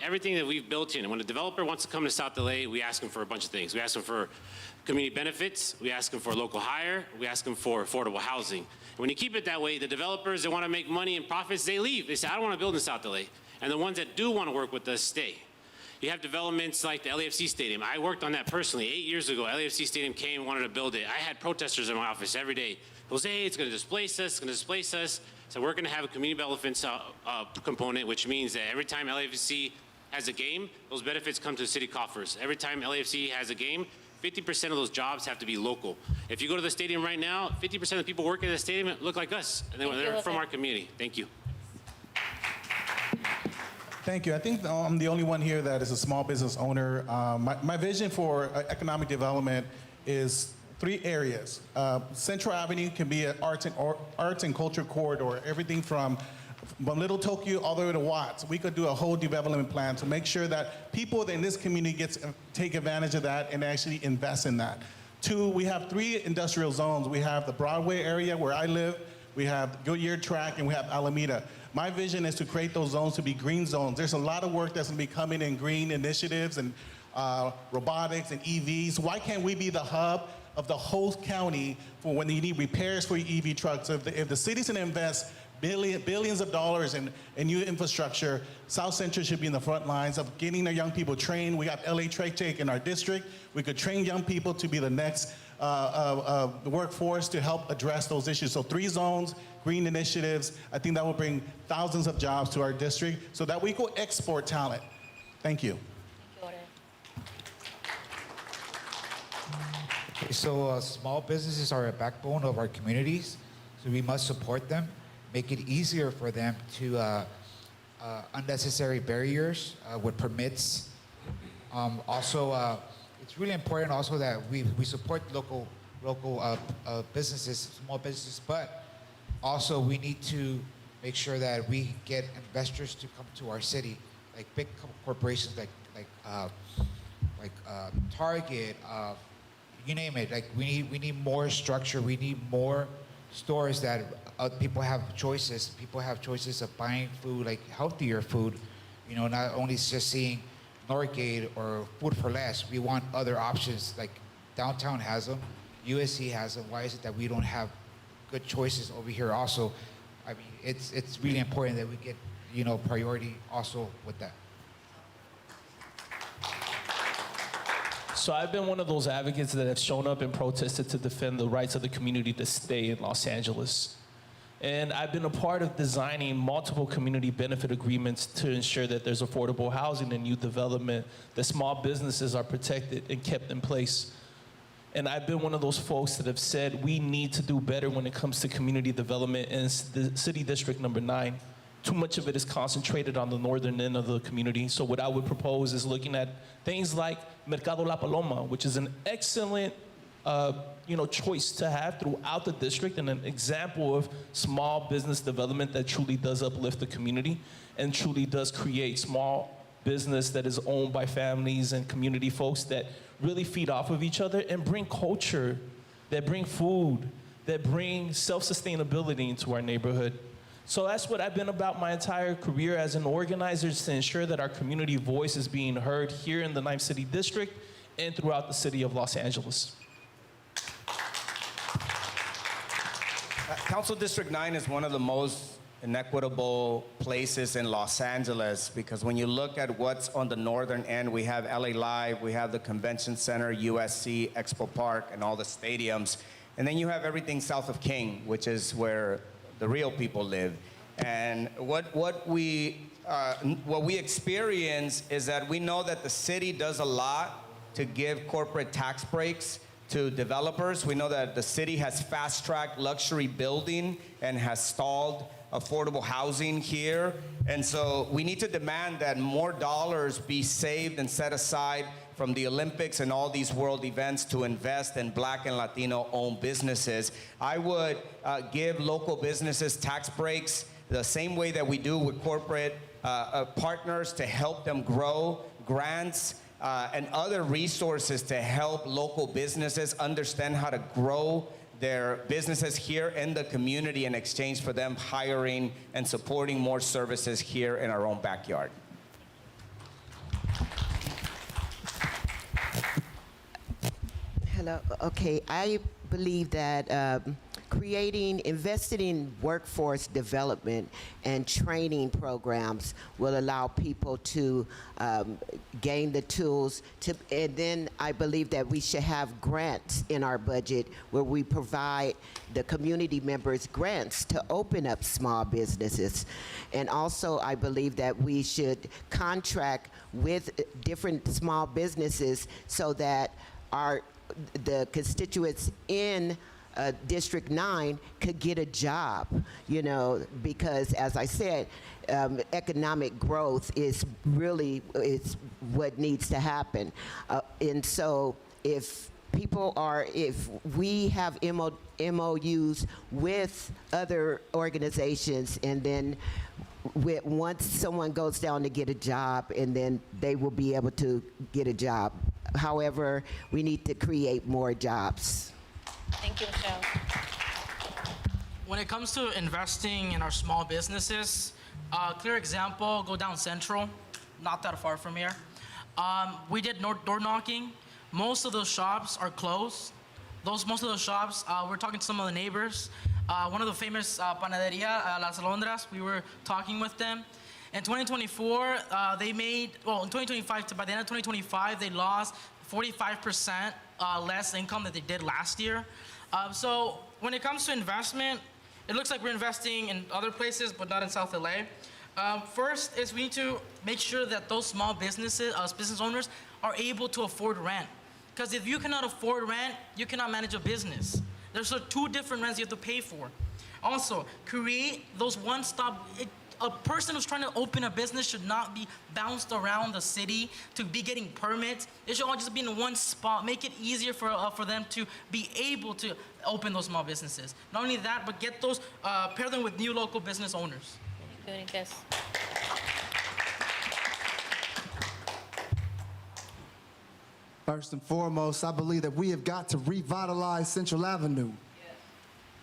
everything that we've built in. And when a developer wants to come to South LA, we ask them for a bunch of things. We ask them for community benefits, we ask them for local hire, we ask them for affordable housing. And when you keep it that way, the developers that want to make money and profits, they leave. They say, I don't want to build in South LA. And the ones that do want to work with us stay. You have developments like the LAFC Stadium. I worked on that personally 8 years ago. LAFC Stadium came and wanted to build it. I had protesters in my office every day. Jose, it's going to displace us, it's going to displace us. So we're going to have a community benefits component, which means that every time LAFC has a game, those benefits come to the city coffers. Every time LAFC has a game, 50% of those jobs have to be local. If you go to the stadium right now, 50% of the people working at the stadium look like us, and they're from our community. Thank you.
Thank you. I think I'm the only one here that is a small business owner. My vision for economic development is 3 areas. Central Avenue can be an arts and culture corridor, everything from Little Tokyo all the way to Watts. We could do a whole development plan to make sure that people in this community take advantage of that and actually invest in that. 2, we have 3 industrial zones. We have the Broadway area where I live, we have Goodyear Track, and we have Alameda. My vision is to create those zones to be green zones. There's a lot of work that's going to be coming in green initiatives and robotics and EVs. Why can't we be the hub of the whole county for when you need repairs for your EV trucks? So if the city's going to invest billions of dollars in new infrastructure, South Central should be in the front lines of getting their young people trained. We got LA Trade Tech in our district. We could train young people to be the next workforce to help address those issues. So 3 zones, green initiatives, I think that will bring thousands of jobs to our district so that we could export talent. Thank you.
Okay, so small businesses are a backbone of our communities, so we must support them, make it easier for them to unnecessary barriers with permits. Also, it's really important also that we support local businesses, small businesses, but also we need to make sure that we get investors to come to our city, like big corporations like Target, you name it. Like we need more structure. We need more stores that people have choices. People have choices of buying food, like healthier food. You know, not only just seeing Northgate or Food for Less. We want other options. Like downtown has them, USC has them. Why is it that we don't have good choices over here? Also, I mean, it's really important that we get priority also with that.
So I've been one of those advocates that have shown up and protested to defend the rights of the community to stay in Los Angeles. And I've been a part of designing multiple community benefit agreements to ensure that there's affordable housing and youth development, that small businesses are protected and kept in place. And I've been one of those folks that have said we need to do better when it comes to community development in the city district number 9. Too much of it is concentrated on the northern end of the community. So what I would propose is looking at things like Mercado La Paloma, which is an excellent choice to have throughout the district and an example of small business development that truly does uplift the community and truly does create small business that is owned by families and community folks that really feed off of each other and bring culture, that bring food, that bring self-sustainability into our neighborhood. So that's what I've been about my entire career as an organizer, is to ensure that our community voice is being heard here in the 9th City District and throughout the city of Los Angeles.
Council District 9 is one of the most inequitable places in Los Angeles because when you look at what's on the northern end, we have LA Live, we have the Convention Center, USC, Expo Park, and all the stadiums. And then you have everything south of King, which is where the real people live. And what we experience is that we know that the city does a lot to give corporate tax breaks to developers. We know that the city has fast-tracked luxury building and has stalled affordable housing here. And so we need to demand that more dollars be saved and set aside from the Olympics and all these world events to invest in Black and Latino-owned businesses. I would give local businesses tax breaks the same way that we do with corporate partners to help them grow, grants, and other resources to help local businesses understand how to grow their businesses here in the community in exchange for them hiring and supporting more services here in our own backyard.
Hello. Okay, I believe that investing in workforce development and training programs will allow people to gain the tools to, and then I believe that we should have grants in our budget where we provide the community members grants to open up small businesses. And also I believe that we should contract with different small businesses so that the constituents in District 9 could get a job, you know, because as I said, economic growth is what needs to happen. And so if we have MOUs with other organizations, and then once someone goes down to get a job, and then they will be able to get a job. However, we need to create more jobs.
Thank you, Michelle.
When it comes to investing in our small businesses, clear example, go down Central, not that far from here. We did door knocking. Most of those shops are closed. Most of those shops, we're talking to some of the neighbors. One of the famous panaderia, Las Alondras, we were talking with them. In 2024, in 2025, by the end of 2025, they lost 45% less income than they did last year. So when it comes to investment, it looks like we're investing in other places, but not in South LA. First is we need to make sure that those small businesses, business owners, are able to afford rent. Because if you cannot afford rent, you cannot manage a business. There's two different rents you have to pay for. Also, create those one-stop. A person who's trying to open a business should not be bounced around the city to be getting permits. It should all just be in one spot. Make it easier for them to be able to open those small businesses. Not only that, but get those, pair them with new local business owners.
First and foremost, I believe that we have got to revitalize Central Avenue.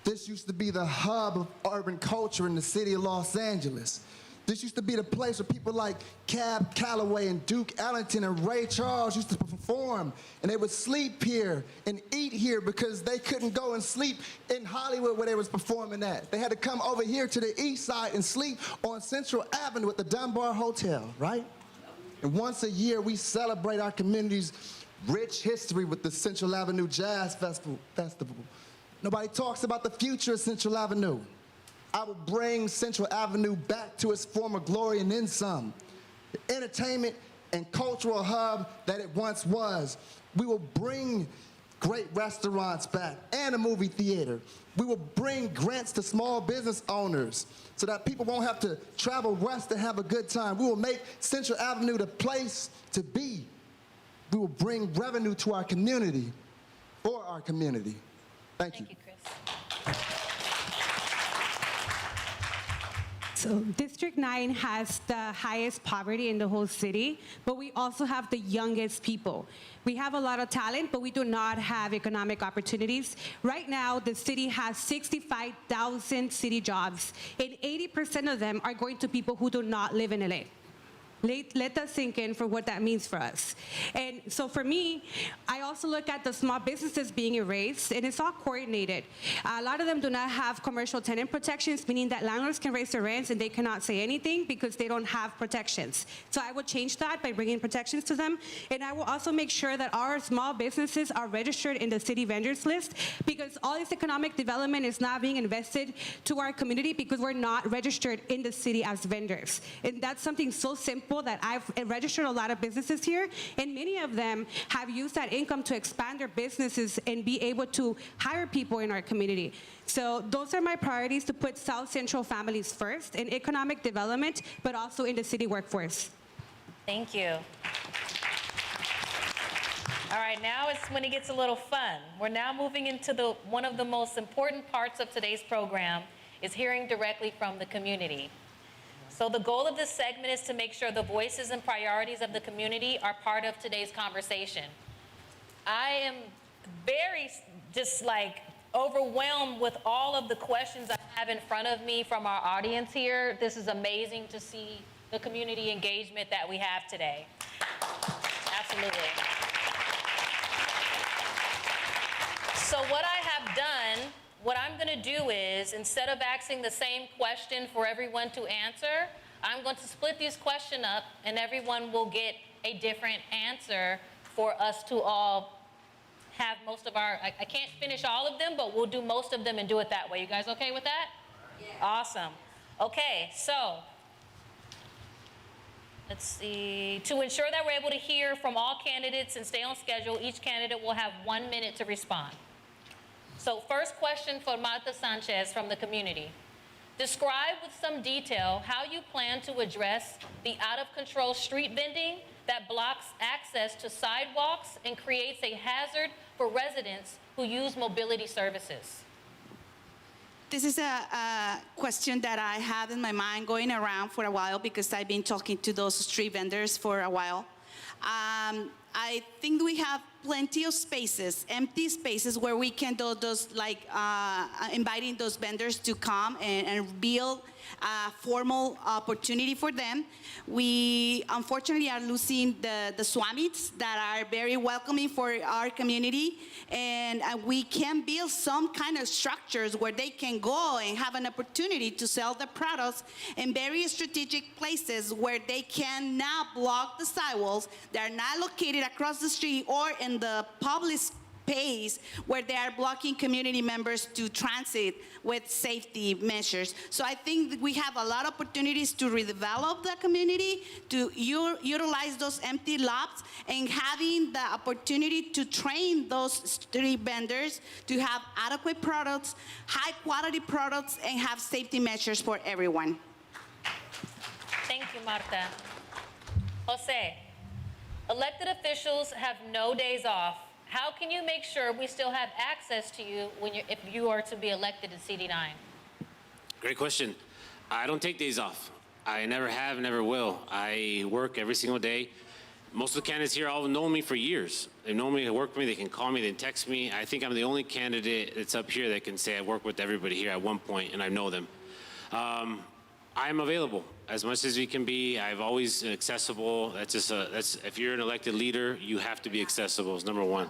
This used to be the hub of urban culture in the city of Los Angeles. This used to be the place where people like Cab Calloway and Duke Ellington and Ray Charles used to perform, and they would sleep here and eat here because they couldn't go and sleep in Hollywood where they was performing at. They had to come over here to the east side and sleep on Central Avenue at the Dunbar Hotel, right? And once a year, we celebrate our community's rich history with the Central Avenue Jazz Festival. Nobody talks about the future of Central Avenue. I will bring Central Avenue back to its former glory and then some. The entertainment and cultural hub that it once was. We will bring great restaurants back and a movie theater. We will bring grants to small business owners so that people won't have to travel west to have a good time. We will make Central Avenue the place to be. We will bring revenue to our community, for our community. Thank you.
Thank you, Chris.
So District 9 has the highest poverty in the whole city, but we also have the youngest people. We have a lot of talent, but we do not have economic opportunities. Right now, the city has 65,000 city jobs, and 80% of them are going to people who do not live in LA. Let that sink in for what that means for us. And so for me, I also look at the small businesses being erased, and it's all coordinated. A lot of them do not have commercial tenant protections, meaning that landlords can raise their rents and they cannot say anything because they don't have protections. So I would change that by bringing protections to them. And I will also make sure that our small businesses are registered in the city vendors list, because all this economic development is not being invested to our community because we're not registered in the city as vendors. And that's something so simple that I've registered a lot of businesses here, and many of them have used that income to expand their businesses and be able to hire people in our community. So those are my priorities, to put South Central families first in economic development, but also in the city workforce.
Thank you. All right, now it's when it gets a little fun. We're now moving into one of the most important parts of today's program, is hearing directly from the community. So the goal of this segment is to make sure the voices and priorities of the community are part of today's conversation. I am very overwhelmed with all of the questions I have in front of me from our audience here. This is amazing to see the community engagement that we have today. Absolutely. what I have done, what I'm going to do is, instead of asking the same question for everyone to answer, I'm going to split this question up, and everyone will get a different answer for us to all have most of our, I can't finish all of them, but we'll do most of them and do it that way. You guys okay with that? Yeah. Awesome. Okay, so let's see. To ensure that we're able to hear from all candidates and stay on schedule, each candidate will have 1 minute to respond. So first question for Martha Sanchez from the community. Describe with some detail how you plan to address the out-of-control street vending that blocks access to sidewalks and creates a hazard for residents who use mobility services.
This is a question that I had in my mind going around for a while because I've been talking to those street vendors for a while. I think we have plenty of spaces, empty spaces where we can do those, like inviting those vendors to come and build a formal opportunity for them. We unfortunately are losing the Swamits that are very welcoming for our community, and we can build some kind of structures where they can go and have an opportunity to sell the products in very strategic places where they can now block the sidewalks that are not located across the street or in the public space where they are blocking community members to transit with safety measures. So I think that we have a lot of opportunities to redevelop the community, to utilize those empty lots, and having the opportunity to train those street vendors to have adequate products, high quality products, and have safety measures for everyone.
Thank you, Marta. Jose, elected officials have no days off. How can you make sure we still have access to you if you are to be elected in CD9?
Great question. I don't take days off. I never have, never will. I work every single day. Most of the candidates here all know me for years. They know me, they work with me, they can call me, they text me. I think I'm the only candidate that's up here that can say I work with everybody here at one point and I know them. I'm available as much as we can be. I've always been accessible. That's just if you're an elected leader, you have to be accessible. Is number one.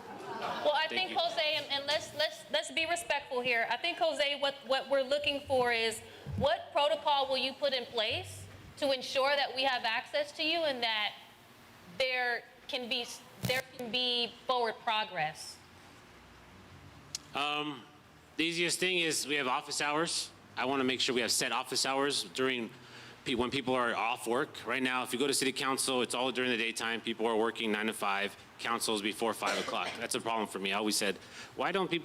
Well, I think Jose, and let's be respectful here. I think Jose, what we're looking for is what protocol will you put in place to ensure that we have access to you and that there can be forward progress.
The easiest thing is we have office hours. I want to make sure we have set office hours during when people are off work. Right now, if you go to city council, it's all during the daytime. People are working 9 to 5. Councils before 5 o'clock. That's a problem for me. I always said, why don't we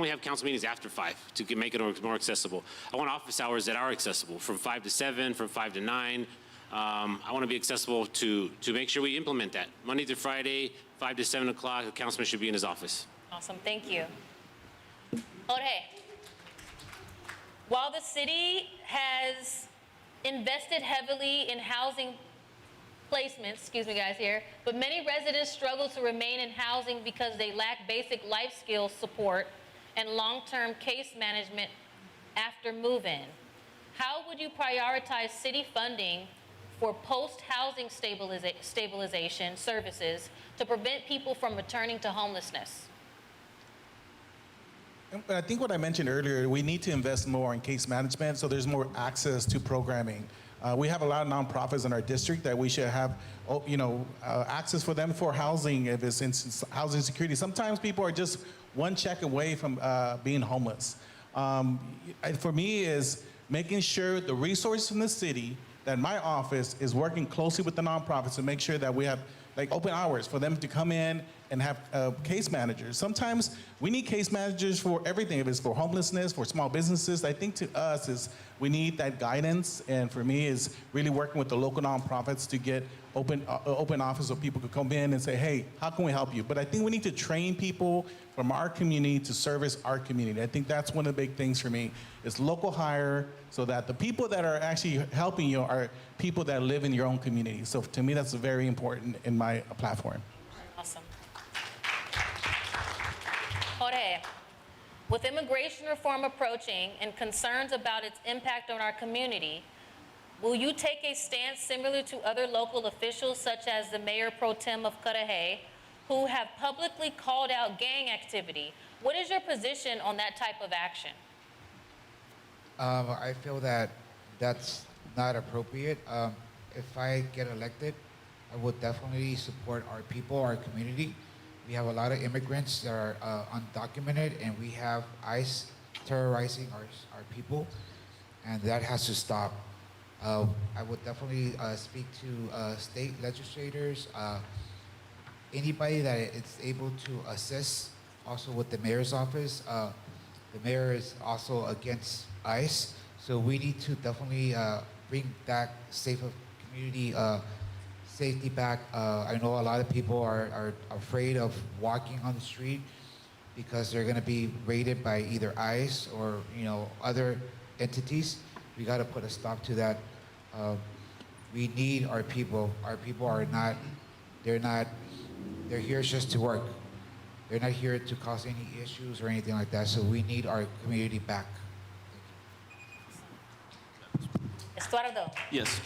have council meetings after 5 to make it more accessible? I want office hours that are accessible from 5 to 7, from 5 to 9. I want to be accessible to make sure we implement that. Monday to Friday, 5 to 7 o'clock, the councilman should be in his office.
Awesome, thank you. Jorge, while the city has invested heavily in housing placements, excuse me guys here, but many residents struggle to remain in housing because they lack basic life skills support and long-term case management after move-in. How would you prioritize city funding for post-housing stabilization services to prevent people from returning to homelessness?
I think what I mentioned earlier, we need to invest more in case management so there's more access to programming. We have a lot of nonprofits in our district that we should have, access for them for housing, if it's in housing security. Sometimes people are just one check away from being homeless. For me, is making sure the resources in the city, that my office is working closely with the nonprofits to make sure that we have like open hours for them to come in and have case managers. Sometimes we need case managers for everything, if it's for homelessness, for small businesses. I think to us is we need that guidance, and for me is really working with the local nonprofits to get open office so people could come in and say, hey, how can we help you? But I think we need to train people from our community to service our community. I think that's one of the big things for me, is local hire, so that the people that are actually helping you are people that live in your own community. So to me, that's very important in my platform.
Awesome. Jorge, with immigration reform approaching and concerns about its impact on our community, will you take a stance similar to other local officials, such as the Mayor Pro Tem of Cudahy, who have publicly called out gang activity. What is your position on that type of action?
I feel that that's not appropriate. If I get elected, I would definitely support our people, our community. We have a lot of immigrants that are undocumented, and we have ICE terrorizing our people, and that has to stop. I would definitely speak to state legislators, anybody that is able to assist, also with the mayor's office. The mayor is also against ICE, so we need to definitely bring back safer community safety back. I know a lot of people are afraid of walking on the street because they're going to be raided by either ICE or other entities. We got to put a stop to that. We need our people. Our people are not. They're here just to work. They're not here to cause any issues or anything like that. So we need our community back.
Estuardo,
Yes.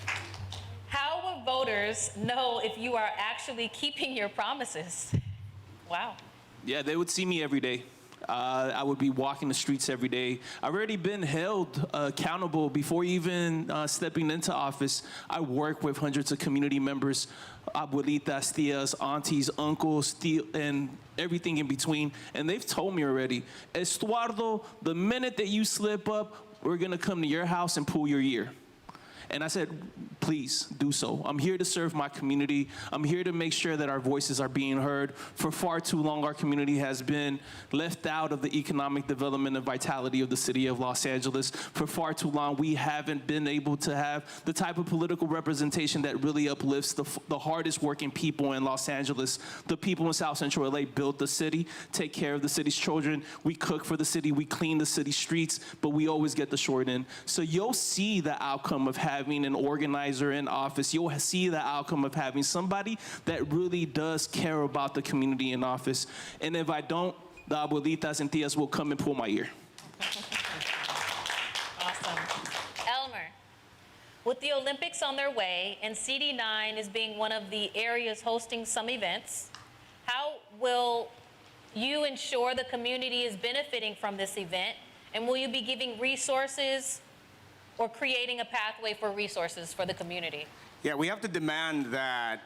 how will voters know if you are actually keeping your promises? Wow.
Yeah, they would see me every day. I would be walking the streets every day. I've already been held accountable before even stepping into office. I work with hundreds of community members, abuelitas, tias, aunties, uncles, and everything in between. And they've told me already, Estuardo, the minute that you slip up, we're going to come to your house and pull your ear. And I said, please do so. I'm here to serve my community. I'm here to make sure that our voices are being heard. For far too long, our community has been left out of the economic development and vitality of the city of Los Angeles. For far too long, we haven't been able to have the type of political representation that really uplifts the hardest working people in Los Angeles. The people in South Central LA built the city, take care of the city's children. We cook for the city, we clean the city streets, but we always get the short end. So you'll see the outcome of having an organizer in office. You'll see the outcome of having somebody that really does care about the community in office. And if I don't, the abuelitas and tias will come and pull my ear.
Awesome. Elmer, with the Olympics on their way and CD9 is being one of the areas hosting some events, how will you ensure the community is benefiting from this event? And will you be giving resources or creating a pathway for resources for the community?
Yeah, we have to demand that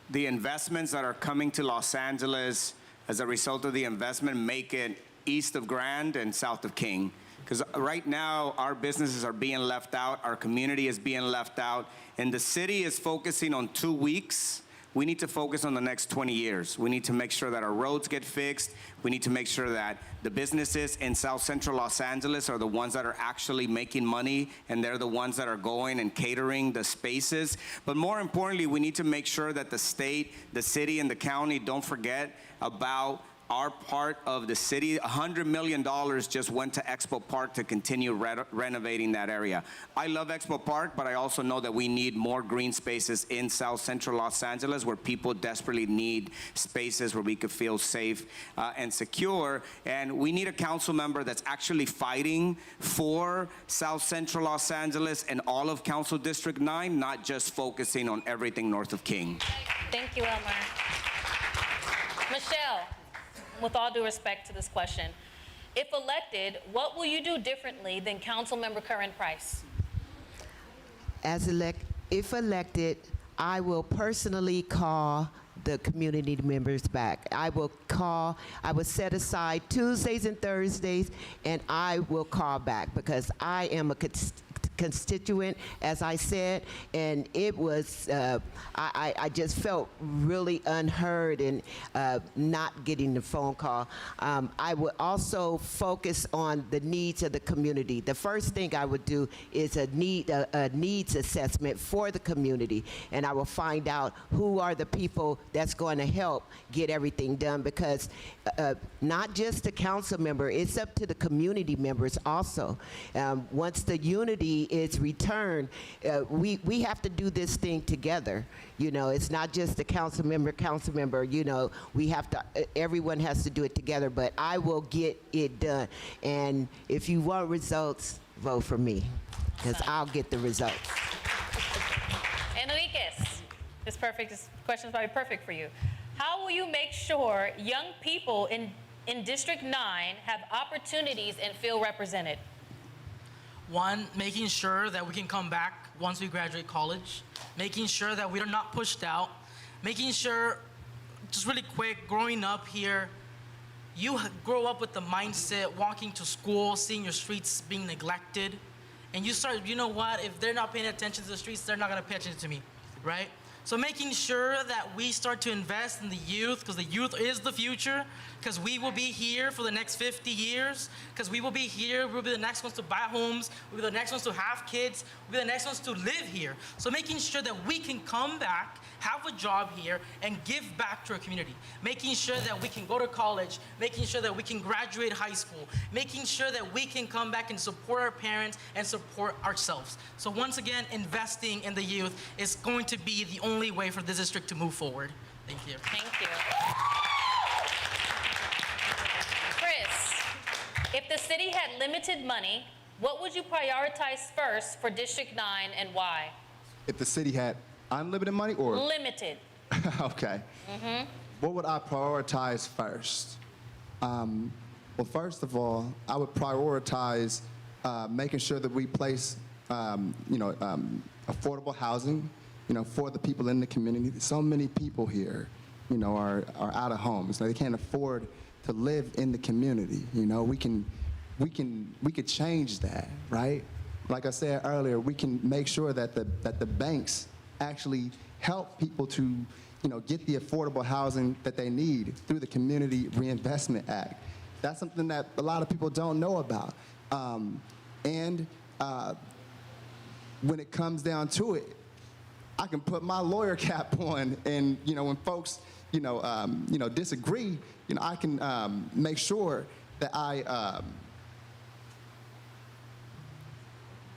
the investments that are coming to Los Angeles as a result of the investment make it east of Grand and south of King. Because right now, our businesses are being left out, our community is being left out, and the city is focusing on 2 weeks. We need to focus on the next 20 years. We need to make sure that our roads get fixed. We need to make sure that the businesses in South Central Los Angeles are the ones that are actually making money, and they're the ones that are going and catering the spaces. But more importantly, we need to make sure that the state, the city, and the county don't forget about our part of the city. $100 million just went to Expo Park to continue renovating that area. I love Expo Park, but I also know that we need more green spaces in South Central Los Angeles where people desperately need spaces where we could feel safe and secure. And we need a council member that's actually fighting for South Central Los Angeles and all of Council District 9, not just focusing on everything north of King.
Thank you, Elmer. Michelle, with all due respect to this question, if elected, what will you do differently than Councilmember Curran Price?
If elected, I will personally call the community members back. I will set aside Tuesdays and Thursdays, and I will call back because I am a constituent, as I said, and it was, I just felt really unheard and not getting the phone call. I would also focus on the needs of the community. The first thing I would do is a needs assessment for the community, and I will find out who are the people that's going to help get everything done, because not just the council member, it's up to the community members also. Once the unity is returned, we have to do this thing together. You know, it's not just the council member, you know, we have to, everyone has to do it together, but I will get it done. And if you want results, vote for me, because I'll get the results.
Enriquez, this question's probably perfect for you. How will you make sure young people in District 9 have opportunities and feel represented?
One, making sure that we can come back once we graduate college, making sure that we are not pushed out, making sure, just really quick, growing up here, you grow up with the mindset, walking to school, seeing your streets being neglected, and you start, you know what, if they're not paying attention to the streets, they're not gonna pay attention to me, right? So making sure that we start to invest in the youth, because the youth is the future, because we will be here for the next 50 years, because we will be here, we'll be the next ones to buy homes, we'll be the next ones to have kids, we'll be the next ones to live here. So making sure that we can come back, have a job here, and give back to our community. Making sure that we can go to college, making sure that we can graduate high school, making sure that we can come back and support our parents and support ourselves. So once again, investing in the youth is going to be the only way for this district to move forward. Thank you.
Thank you. Chris, if the city had limited money, what would you prioritize first for District 9 and why?
If the city had unlimited money or?
Limited.
Okay. What would I prioritize first? Well, first of all, I would prioritize making sure that we place, affordable housing, for the people in the community. So many people here, are out of homes. They can't afford to live in the community. We could change that, right? Like I said earlier, we can make sure that the banks actually help people to, get the affordable housing that they need through the Community Reinvestment Act. That's something that a lot of people don't know about. When it comes down to it, I can put my lawyer cap on, and when folks, disagree, I can make sure that I.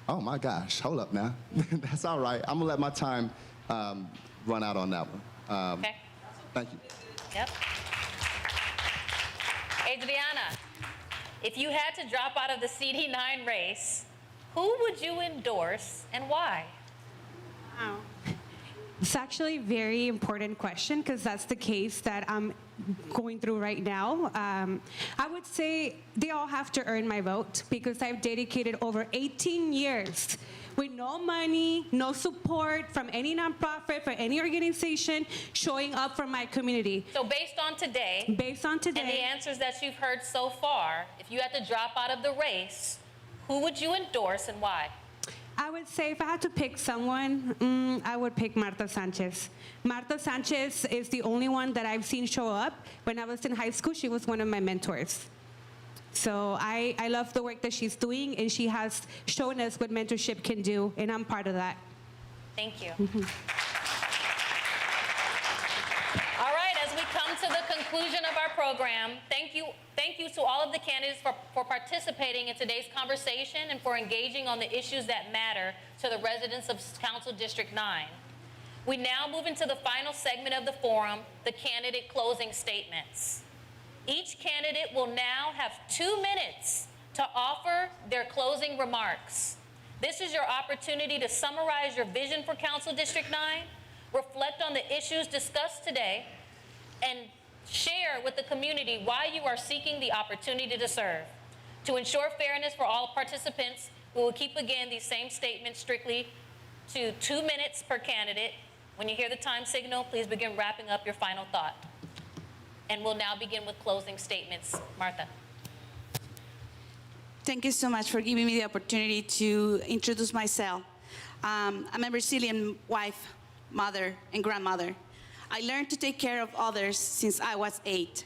Oh my gosh! Hold up now. That's all right. I'm gonna let my time run out on that one.
Okay.
Thank you.
Yep. Adriana, if you had to drop out of the CD9 race, who would you endorse and why?
Wow. It's actually a very important question because that's the case that I'm going through right now. I would say they all have to earn my vote because I've dedicated over 18 years with no money, no support from any nonprofit, from any organization, showing up for my community.
So based on today, and the answers that you've heard so far, if you had to drop out of the race, who would you endorse and why?
I would say if I had to pick someone, I would pick Marta Sanchez. Marta Sanchez is the only one that I've seen show up. When I was in high school, she was one of my mentors. So I love the work that she's doing, and she has shown us what mentorship can do, and I'm part of that.
Thank you. All right, as we come to the conclusion of our program, thank you to all of the candidates for participating in today's conversation and for engaging on the issues that matter to the residents of Council District 9. We now move into the final segment of the forum, the candidate closing statements. Each candidate will now have 2 minutes to offer their closing remarks. This is your opportunity to summarize your vision for Council District 9, reflect on the issues discussed today, and share with the community why you are seeking the opportunity to serve. To ensure fairness for all participants, we will keep again these same statements strictly to 2 minutes per candidate. When you hear the time signal, please begin wrapping up your final thought. And we'll now begin with closing statements. Martha.
Thank you so much for giving me the opportunity to introduce myself. I'm a Brazilian wife, mother, and grandmother. I learned to take care of others since I was 8.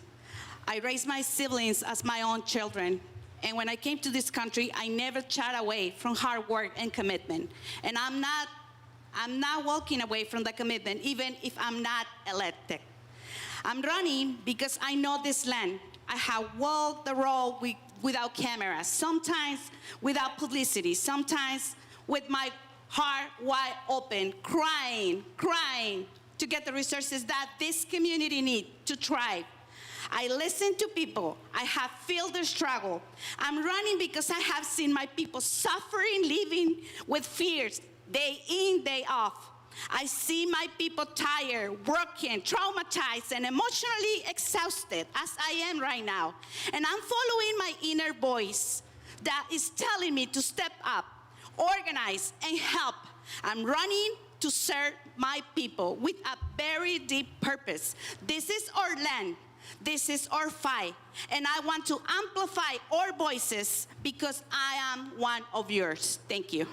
I raised my siblings as my own children. And when I came to this country, I never shied away from hard work and commitment. And I'm not walking away from the commitment, even if I'm not elected. I'm running because I know this land. I have walked the road without cameras, sometimes without publicity, sometimes with my heart wide open, crying to get the resources that this community needs to thrive. I listen to people. I have felt their struggle. I'm running because I have seen my people suffering, living with fears, day in, day off. I see my people tired, broken, traumatized, and emotionally exhausted, as I am right now. And I'm following my inner voice that is telling me to step up, organize, and help. I'm running to serve my people with a very deep purpose. This is our land. This is our fight. And I want to amplify our voices because I am one of yours. Thank you.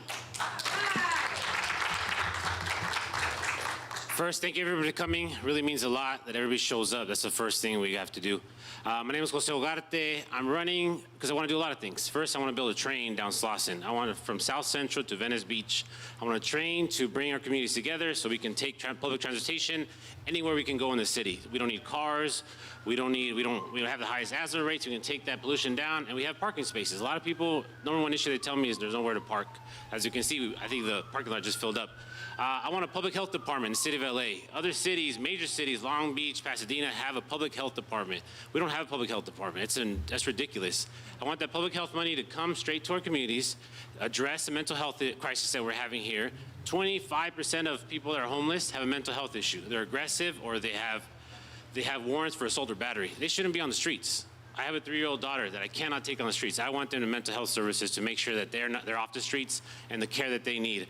First, thank you everybody for coming. Really means a lot that everybody shows up. That's the first thing we have to do. My name is Jose Ugarte. I'm running because I want to do a lot of things. First, I want to build a train down Slauson. I want to, from South Central to Venice Beach. I want a train to bring our communities together so we can take public transportation anywhere we can go in the city. We don't need cars. We don't have the highest asthma rates. We can take that pollution down, and we have parking spaces. A lot of people, number one issue they tell me is there's nowhere to park. As you can see, I think the parking lot just filled up. I want a public health department in the city of LA. Other cities, major cities, Long Beach, Pasadena, have a public health department. We don't have a public health department. That's ridiculous. I want that public health money to come straight to our communities, address the mental health crisis that we're having here. 25% of people that are homeless have a mental health issue. They're aggressive or they have warrants for assault or battery. They shouldn't be on the streets. I have a 3-year-old daughter that I cannot take on the streets. I want them to mental health services to make sure that they're off the streets and the care that they need.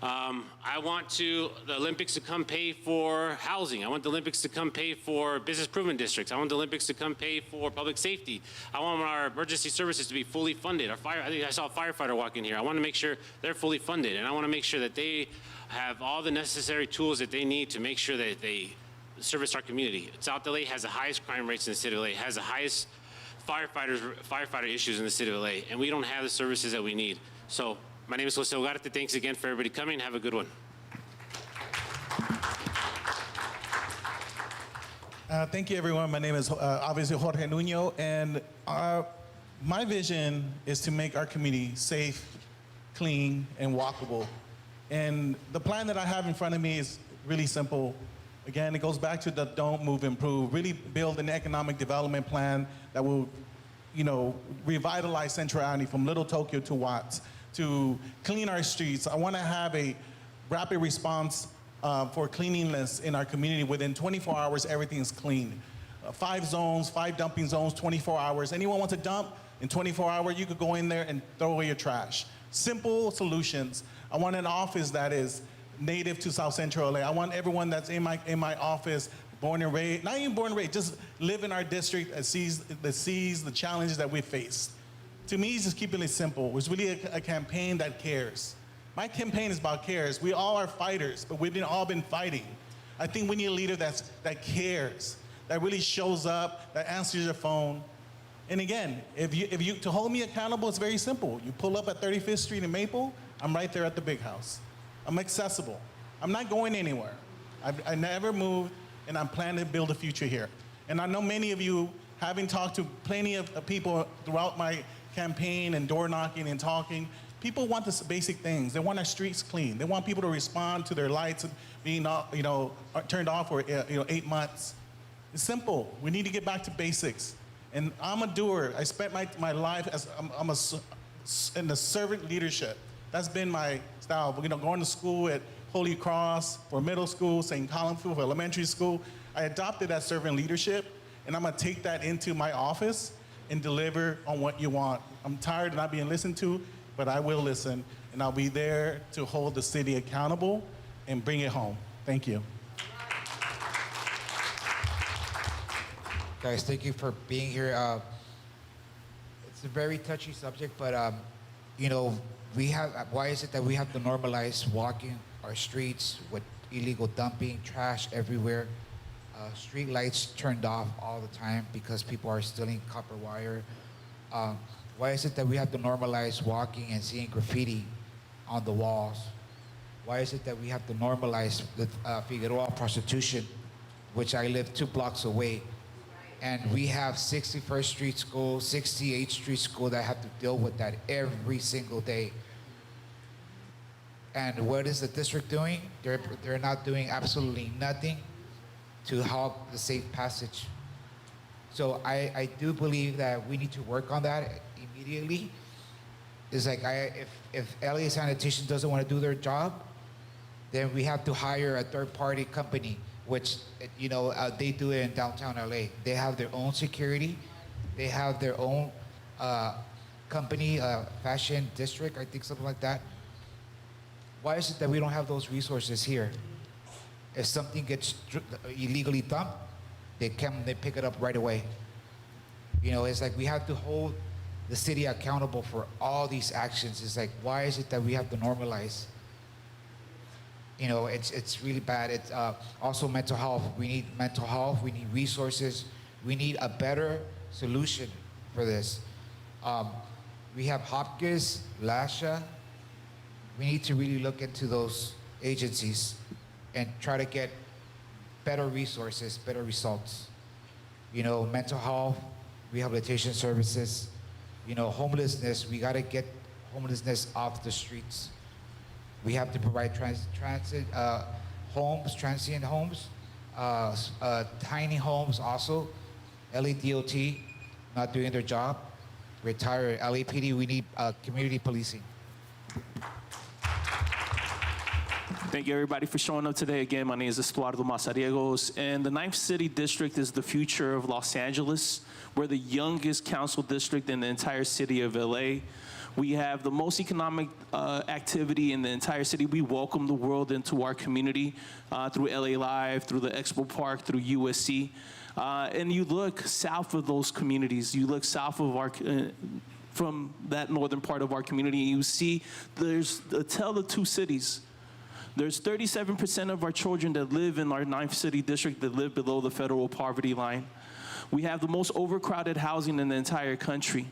I want the Olympics to come pay for housing. I want the Olympics to come pay for business improvement districts. I want the Olympics to come pay for public safety. I want our emergency services to be fully funded. I think I saw a firefighter walk in here. I want to make sure they're fully funded, and I want to make sure that they have all the necessary tools that they need to make sure that they service our community. South LA has the highest crime rates in the city of LA, has the highest firefighter issues in the city of LA, and we don't have the services that we need. So my name is Jose Ugarte. Thanks again for everybody coming. Have a good one.
Thank you, everyone. My name is obviously Jorge Nuno, and my vision is to make our community safe, clean, and walkable. And the plan that I have in front of me is really simple. Again, it goes back to the don't, move, improve. Really build an economic development plan that will, revitalize Central Avenue from Little Tokyo to Watts, to clean our streets. I want to have a rapid response for cleanliness in our community. Within 24 hours, everything is clean. 5 zones, 5 dumping zones, 24 hours. Anyone wants to dump in 24 hours, you could go in there and throw away your trash. Simple solutions. I want an office that is native to South Central LA. I want everyone that's in my office born and raised, not even born and raised, just live in our district that sees the challenges that we face. To me, it's just keeping it simple. It's really a campaign that cares. My campaign is about cares. We all are fighters, but we've all been fighting. I think we need a leader that cares, that really shows up, that answers your phone. And again, if you to hold me accountable, it's very simple. You pull up at 35th Street in Maple, I'm right there at the big house. I'm accessible. I'm not going anywhere. I never moved, and I'm planning to build a future here. And I know many of you, having talked to plenty of people throughout my campaign and door knocking and talking, people want the basic things. They want our streets clean. They want people to respond to their lights being turned off for 8 months. It's simple. We need to get back to basics. And I'm a doer. I spent my life as in the servant leadership. That's been my style. Going to school at Holy Cross for middle school, St. Columfield for elementary school. I adopted that servant leadership, and I'm gonna take that into my office and deliver on what you want. I'm tired of not being listened to, but I will listen, and I'll be there to hold the city accountable and bring it home. Thank you.
Guys, thank you for being here. It's a very touchy subject, but why is it that we have to normalize walking our streets with illegal dumping, trash everywhere, street lights turned off all the time because people are stealing copper wire? Why is it that we have to normalize walking and seeing graffiti on the walls? Why is it that we have to normalize the Figueroa prostitution, which I live 2 blocks away? And we have 61st Street School, 68th Street School that have to deal with that every single day. And what is the district doing? They're not doing absolutely nothing to help the safe passage. So I do believe that we need to work on that immediately. It's like if LA Sanitation doesn't want to do their job, then we have to hire a third-party company, which they do it in downtown LA. They have their own security, they have their own company, fashion district, I think something like that. Why is it that we don't have those resources here? If something gets illegally dumped, they pick it up right away. It's like we have to hold the city accountable for all these actions. It's like, why is it that we have to normalize? It's really bad. It's also mental health. We need mental health. We need resources. We need a better solution for this. We have Hopkins, LASHA. We need to really look into those agencies and try to get better resources, better results. Mental health, rehabilitation services, homelessness. We got to get homelessness off the streets. We have to provide transient homes, tiny homes also. LADOT not doing their job. Retire LAPD. We need community policing.
Thank you, everybody, for showing up today. Again, my name is Estuardo Mazariegos, and the 9th City District is the future of Los Angeles. We're the youngest council district in the entire city of LA. We have the most economic activity in the entire city. We welcome the world into our community through LA Live, through the Expo Park, through USC. And you look south of those communities, you look south of from that northern part of our community, and you see there's a tale of two cities. There's 37% of our children that live in our 9th City District that live below the federal poverty line. We have the most overcrowded housing in the entire country.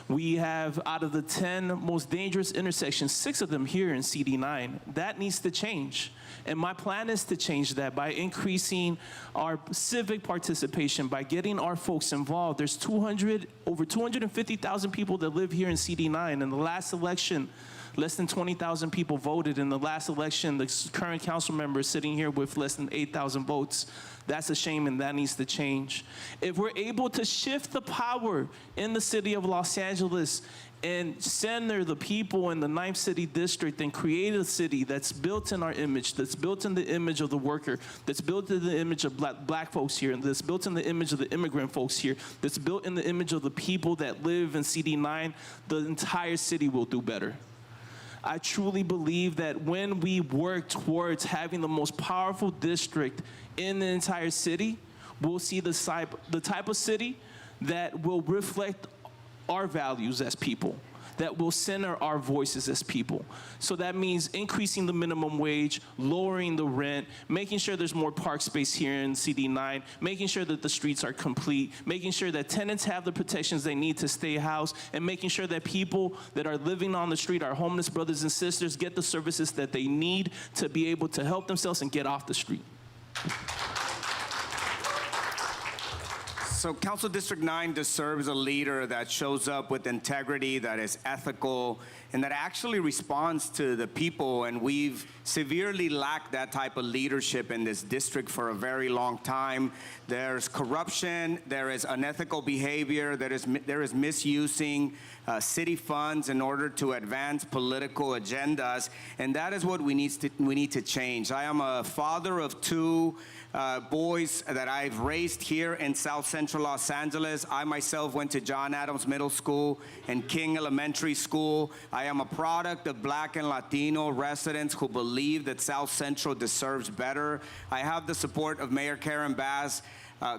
We have, out of the 10 most dangerous intersections, 6 of them here in CD9. That needs to change. And my plan is to change that by increasing our civic participation, by getting our folks involved. There's over 250,000 people that live here in CD9. In the last election, less than 20,000 people voted. In the last election, the current council member is sitting here with less than 8,000 votes. That's a shame, and that needs to change. If we're able to shift the power in the city of Los Angeles and center the people in the 9th City District and create a city that's built in our image, that's built in the image of the worker, that's built in the image of black folks here, and that's built in the image of the immigrant folks here, that's built in the image of the people that live in CD9, the entire city will do better. I truly believe that when we work towards having the most powerful district in the entire city, we'll see the type of city that will reflect our values as people, that will center our voices as people. So that means increasing the minimum wage, lowering the rent, making sure there's more park space here in CD9, making sure that the streets are complete, making sure that tenants have the protections they need to stay housed, and making sure that people that are living on the street, our homeless brothers and sisters, get the services that they need to be able to help themselves and get off the street.
So Council District 9 deserves a leader that shows up with integrity, that is ethical, and that actually responds to the people. And we've severely lacked that type of leadership in this district for a very long time. There's corruption, there is unethical behavior, there is misusing city funds in order to advance political agendas, and that is what we need to change. I am a father of 2 boys that I've raised here in South Central Los Angeles. I myself went to John Adams Middle School and King Elementary School. I am a product of Black and Latino residents who believe that South Central deserves better. I have the support of Mayor Karen Bass,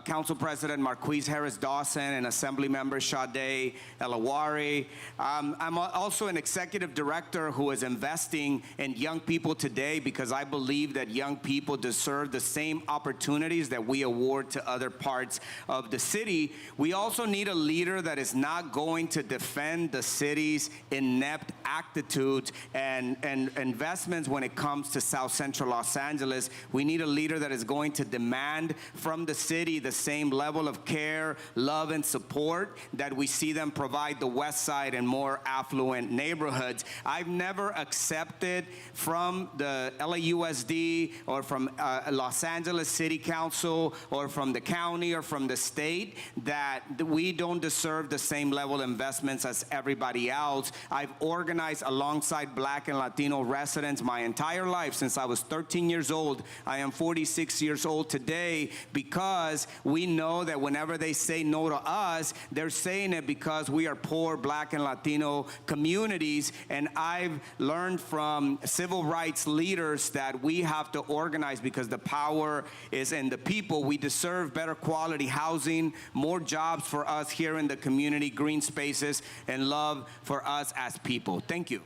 Council President Marquise Harris Dawson, and Assembly Member Sade Elawari. I'm also an executive director who is investing in young people today because I believe that young people deserve the same opportunities that we award to other parts of the city. We also need a leader that is not going to defend the city's inept attitudes and investments when it comes to South Central Los Angeles. We need a leader that is going to demand from the city community the same level of care, love, and support that we see them provide the West Side and more affluent neighborhoods. I've never accepted from the LAUSD or from Los Angeles City Council or from the county or from the state that we don't deserve the same level of investments as everybody else. I've organized alongside Black and Latino residents my entire life since I was 13 years old. I am 46 years old today because we know that whenever they say no to us, they're saying it because we are poor Black and Latino communities. And I've learned from civil rights leaders that we have to organize because the power is in the people. We deserve better quality housing, more jobs for us here in the community, green spaces, and love for us as people. Thank you.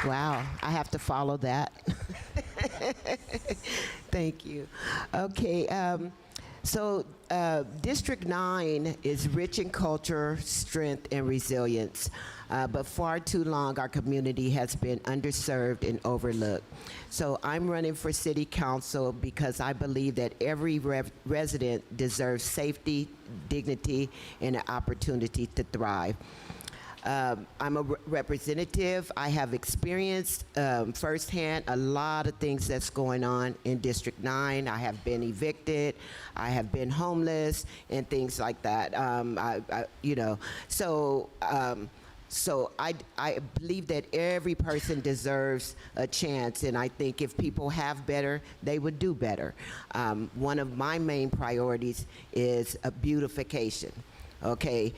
Wow, I have to follow that. Thank you. Okay, so District 9 is rich in culture, strength, and resilience. But far too long, our community has been underserved and overlooked. So I'm running for city council because I believe that every resident deserves safety, dignity, and an opportunity to thrive. I'm a representative. I have experienced firsthand a lot of things that's going on in District 9. I have been evicted. I have been homeless and things like that. So I believe that every person deserves a chance, and I think if people have better, they would do better. One of my main priorities is beautification. Okay,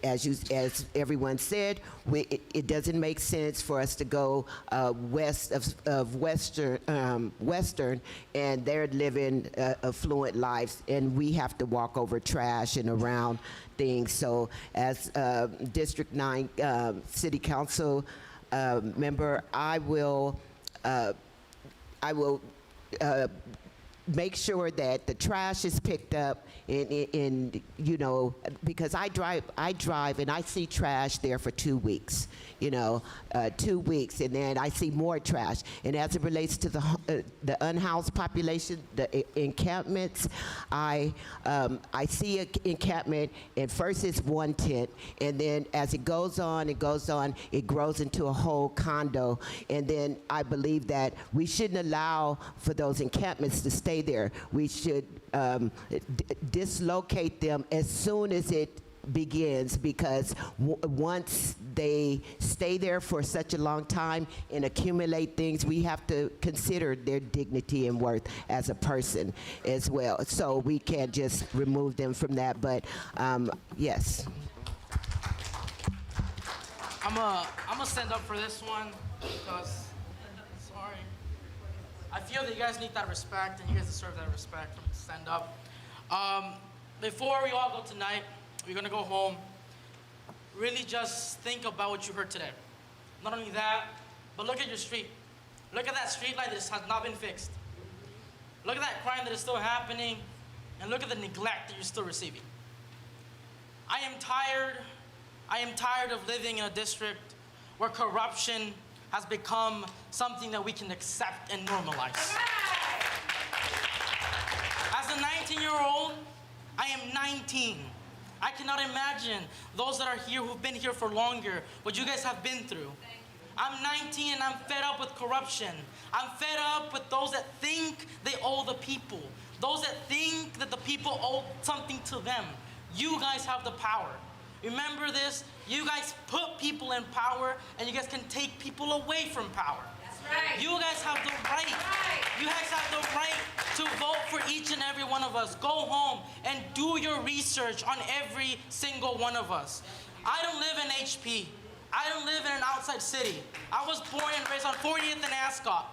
as everyone said, it doesn't make sense for us to go west of Western, and they're living affluent lives, and we have to walk over trash and around things. So, as District 9 City Council member, I will make sure that the trash is picked up in because I drive and I see trash there for 2 weeks, 2 weeks, and then I see more trash. And as it relates to the unhoused population, the encampments, I see an encampment, and first it's one tent, and then as it goes on, it grows into a whole condo. And then I believe that we shouldn't allow for those encampments to stay there. We should dislocate them as soon as it begins, because once they stay there for such a long time and accumulate things, we have to consider their dignity and worth as a person as well. So we can't just remove them from that, but yes.
I'm gonna stand up for this one because, sorry, I feel that you guys need that respect, and you guys deserve that respect from stand up. Before we all go tonight, we're gonna go home. Really just think about what you heard today. Not only that, but look at your street. Look at that street light that has not been fixed. Look at that crime that is still happening, and look at the neglect that you're still receiving. I am tired of living in a district where corruption has become something that we can accept and normalize. As a 19-year-old, I am 19. I cannot imagine those that are here who've been here for longer, what you guys have been through. I'm 19 and I'm fed up with corruption. I'm fed up with those that think they owe the people. Those that think that the people owe something to them. You guys have the power. Remember this, you guys put people in power, and you guys can take people away from power. That's right. You guys have the right. You guys have the right to vote for each and every one of us. Go home and do your research on every single one of us. I don't live in HP. I don't live in an outside city. I was born and raised on 40th and Ascot,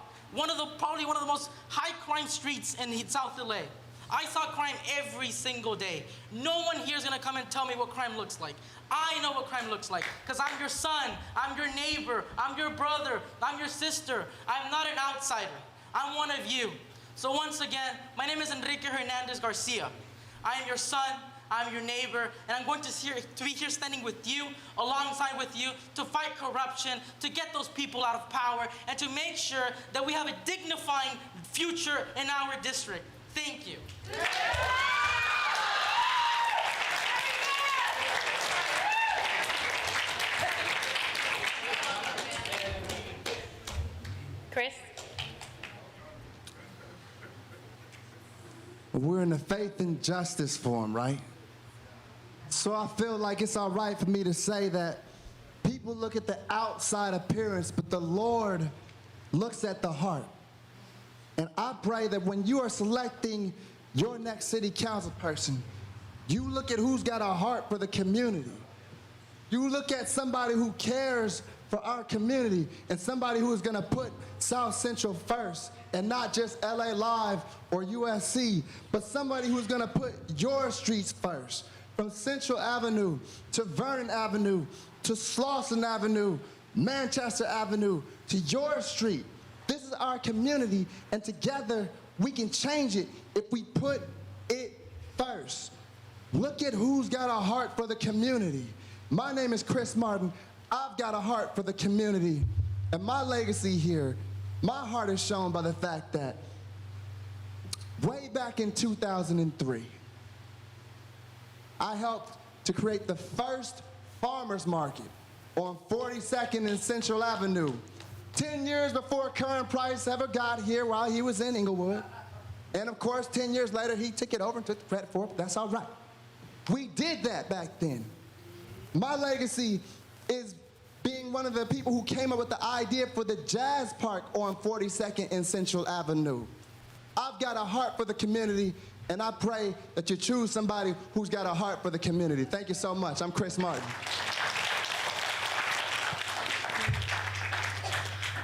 probably one of the most high crime streets in South LA. I saw crime every single day. No one here is gonna come and tell me what crime looks like. I know what crime looks like, because I'm your son, I'm your neighbor, I'm your brother, I'm your sister. I'm not an outsider. I'm one of you. So once again, my name is Enrique Hernandez Garcia. I am your son, I'm your neighbor, and I'm going to be here standing with you, alongside with you, to fight corruption, to get those people out of power, and to make sure that we have a dignifying future in our district. Thank you.
Chris?
We're in the Faith and Justice Forum, right? So I feel like it's all right for me to say that people look at the outside appearance, but the Lord looks at the heart. And I pray that when you are selecting your next city council person, you look at who's got a heart for the community. You look at somebody who cares for our community and somebody who is going to put South Central first and not just LA Live or USC, but somebody who's going to put your streets first. From Central Avenue to Vernon Avenue to Slauson Avenue, Manchester Avenue to your street. This is our community, and together we can change it if we put it first. Look at who's got a heart for the community. My name is Chris Martin. I've got a heart for the community. And my legacy here, my heart is shown by the fact that way back in 2003, I helped to create the first farmers market on 42nd and Central Avenue. 10 years before Curran Price ever got here while he was in Inglewood. And of course, 10 years later, he took it over and took the credit for it, but that's all right. We did that back then. My legacy is being one of the people who came up with the idea for the Jazz Park on 42nd and Central Avenue. I've got a heart for the community, and I pray that you choose somebody who's got a heart for the community. Thank you so much. I'm Chris Martin.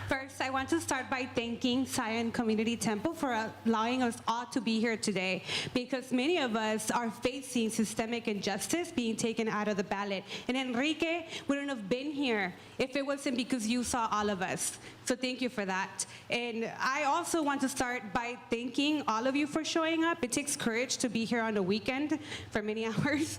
First, I want to start by thanking Zion Community Temple for allowing us all to be here today, because many of us are facing systemic injustice being taken out of the ballot. And Enrique wouldn't have been here if it wasn't because you saw all of us. So thank you for that. And I also want to start by thanking all of you for showing up. It takes courage to be here on a weekend for many hours.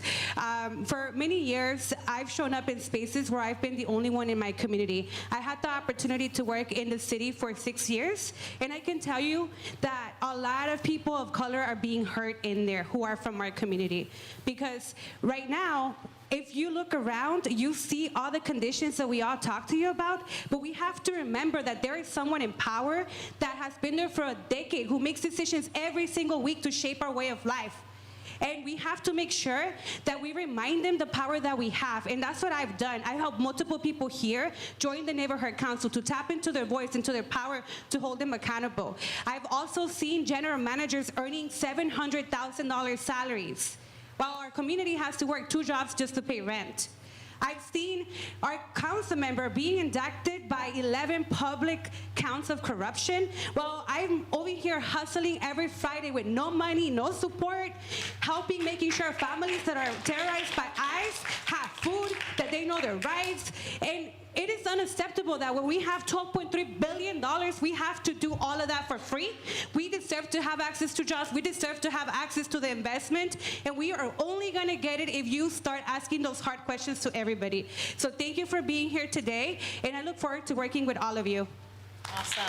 For many years, I've shown up in spaces where I've been the only one in my community. I had the opportunity to work in the city for 6 years, and I can tell you that a lot of people of color are being hurt in there who are from our community. Because right now, if you look around, you see all the conditions that we all talk to you about, but we have to remember that there is someone in power that has been there for a decade who makes decisions every single week to shape our way of life. And we have to make sure that we remind them the power that we have. And that's what I've done. I helped multiple people here join the neighborhood council to tap into their voice, into their power, to hold them accountable. I've also seen general managers earning $700,000 salaries, while our community has to work 2 jobs just to pay rent. I've seen our council member being indicted by 11 public counts of corruption. Well, I'm over here hustling every Friday with no money, no support, helping, making sure families that are terrorized by ICE have food, that they know their rights. And it is unacceptable that when we have $12.3 billion, we have to do all of that for free. We deserve to have access to jobs. We deserve to have access to the investment. And we are only going to get it if you start asking those hard questions to everybody. So thank you for being here today. And I look forward to working with all of you.
Awesome.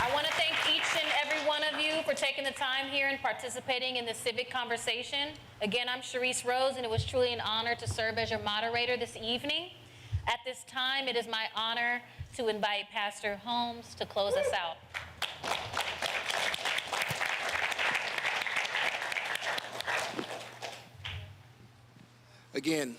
I want to thank each and every one of you for taking the time here and participating in this civic conversation. Again, I'm Sharice Rhodes, and it was truly an honor to serve as your moderator this evening. At this time, it is my honor to invite Pastor Holmes to close us out.
Again,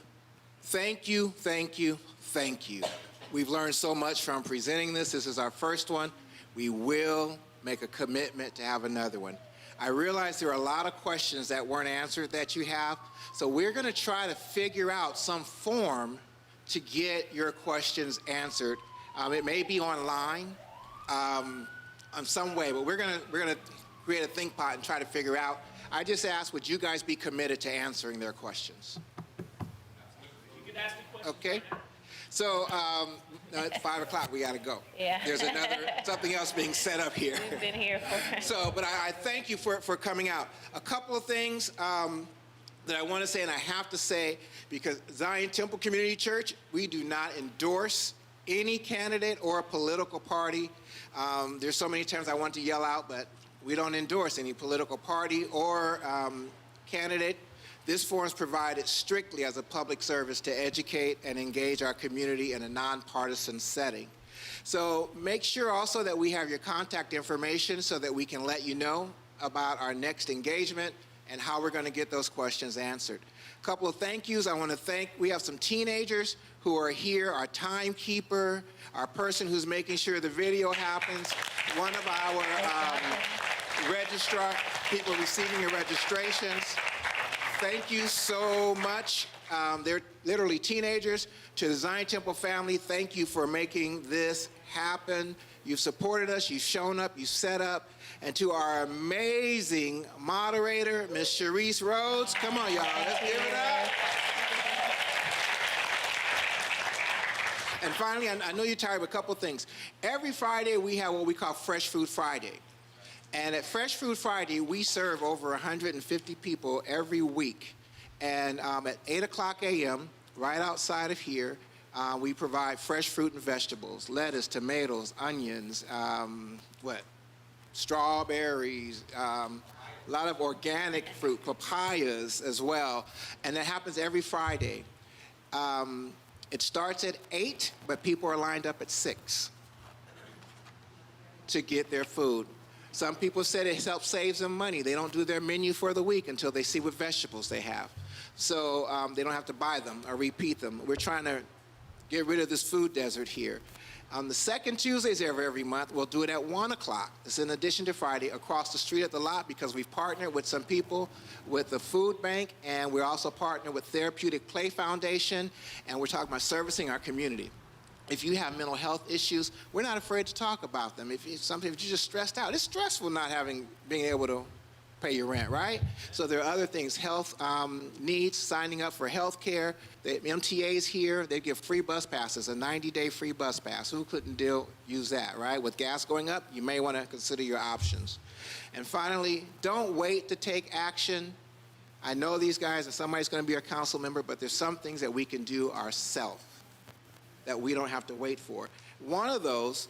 thank you, thank you, thank you. We've learned so much from presenting this. This is our first one. We will make a commitment to have another one. I realize there are a lot of questions that weren't answered that you have, so we're going to try to figure out some form to get your questions answered. It may be online in some way, but we're going to create a think pot and try to figure out. I just ask, would you guys be committed to answering their questions?
You can ask me questions.
Okay. So at 5 o'clock, we got to go.
Yeah.
There's something else being set up here.
We've been here for.
So, but I thank you for coming out. A couple of things that I want to say, and I have to say, because Zion Temple Community Church, we do not endorse any candidate or political party. There's so many terms I want to yell out, but we don't endorse any political party or candidate. This forum is provided strictly as a public service to educate and engage our community in a nonpartisan setting. So make sure also that we have your contact information so that we can let you know about our next engagement and how we're going to get those questions answered. A couple of thank yous. I want to thank, we have some teenagers who are here, our timekeeper, our person who's making sure the video happens, one of our registrar, people receiving your registrations. Thank you so much. They're literally teenagers. To the Zion Temple family, thank you for making this happen. You've supported us, you've shown up, you've set up. And to our amazing moderator, Ms. Sharice Rhodes. Come on, y'all, let's give it up. And finally, I know you're tired of a couple things. Every Friday, we have what we call Fresh Food Friday. And at Fresh Food Friday, we serve over 150 people every week. And at 8 o'clock a.m., right outside of here, we provide fresh fruit and vegetables, lettuce, tomatoes, onions, strawberries, a lot of organic fruit, papayas as well. And that happens every Friday. It starts at 8, but people are lined up at 6 to get their food. Some people said it helps save them money. They don't do their menu for the week until they see what vegetables they have. So they don't have to buy them or repeat them. We're trying to get rid of this food desert here. On the second Tuesdays of every month, we'll do it at 1 o'clock. It's in addition to Friday, across the street at the lot, because we've partnered with some people with the food bank, and we're also partnered with Therapeutic Play Foundation, and we're talking about servicing our community. If you have mental health issues, we're not afraid to talk about them. If you're just stressed out, it's stressful not being able to pay your rent, right? So there are other things, health needs, signing up for health care. The MTA's here, they give free bus passes, a 90-day free bus pass. Who couldn't use that, right? With gas going up, you may want to consider your options. And finally, don't wait to take action. I know these guys, and somebody's going to be our council member, but there's some things that we can do ourselves that we don't have to wait for. One of those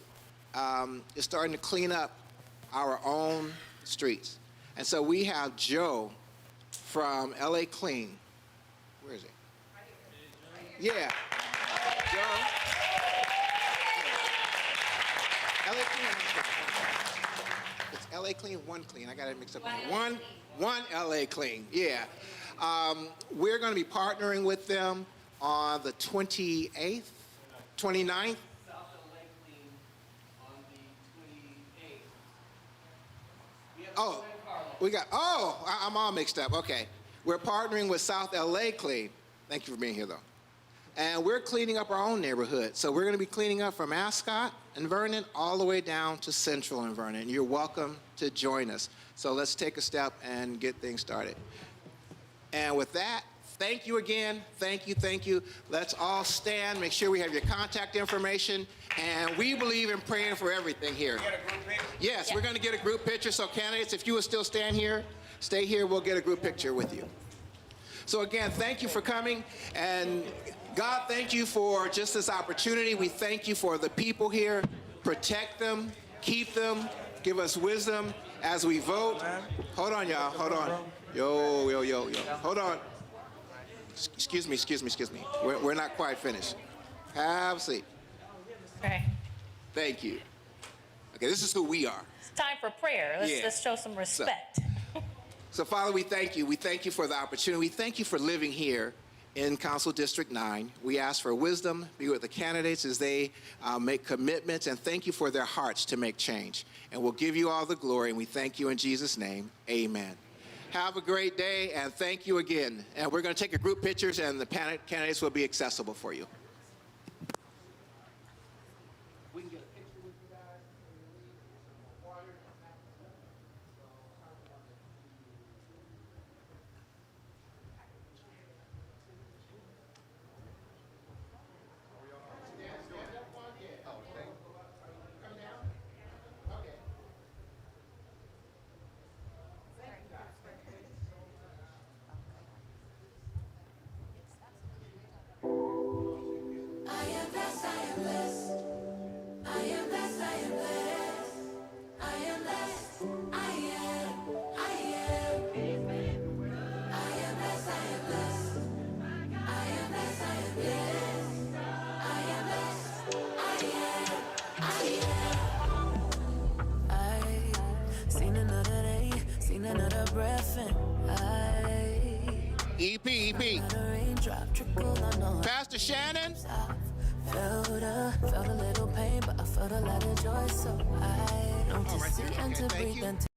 is starting to clean up our own streets. And so we have Joe from LA Clean. Where is he? Yeah. Joe. LA Clean. It's LA Clean, One Clean. I got it mixed up. One LA Clean. Yeah. We're going to be partnering with them on the 28th, 29th. Oh, I'm all mixed up. Okay. We're partnering with South LA Clean. Thank you for being here, though. And we're cleaning up our own neighborhood. So we're going to be cleaning up from Ascot and Vernon all the way down to Central and Vernon. You're welcome to join us. So let's take a step and get things started. And with that, thank you again. Thank you, thank you. Let's all stand. Make sure we have your contact information. And we believe in praying for everything here. Yes, we're going to get a group picture. So candidates, if you would still stay here, we'll get a group picture with you. So again, thank you for coming. And God, thank you for just this opportunity. We thank you for the people here. Protect them, keep them, give us wisdom as we vote. Hold on, y'all. Hold on. Yo. Hold on. Excuse me. We're not quite finished. Have a seat.
Okay.
Thank you. Okay, this is who we are.
It's time for prayer. Let's show some respect.
So, Father, we thank you. We thank you for the opportunity. We thank you for living here in Council District 9. We ask for wisdom, be with the candidates as they make commitments, and thank you for their hearts to make change. And we'll give you all the glory, and we thank you in Jesus' name. Amen. Have a great day, and thank you again. And we're going to take a group pictures, and the candidates will be accessible for you.
another breath in.
EP.
Raindrop trickle on
Pastor Shannon.
felt a little pain, but I felt a lot of joy. So I don't just sit and to breathe and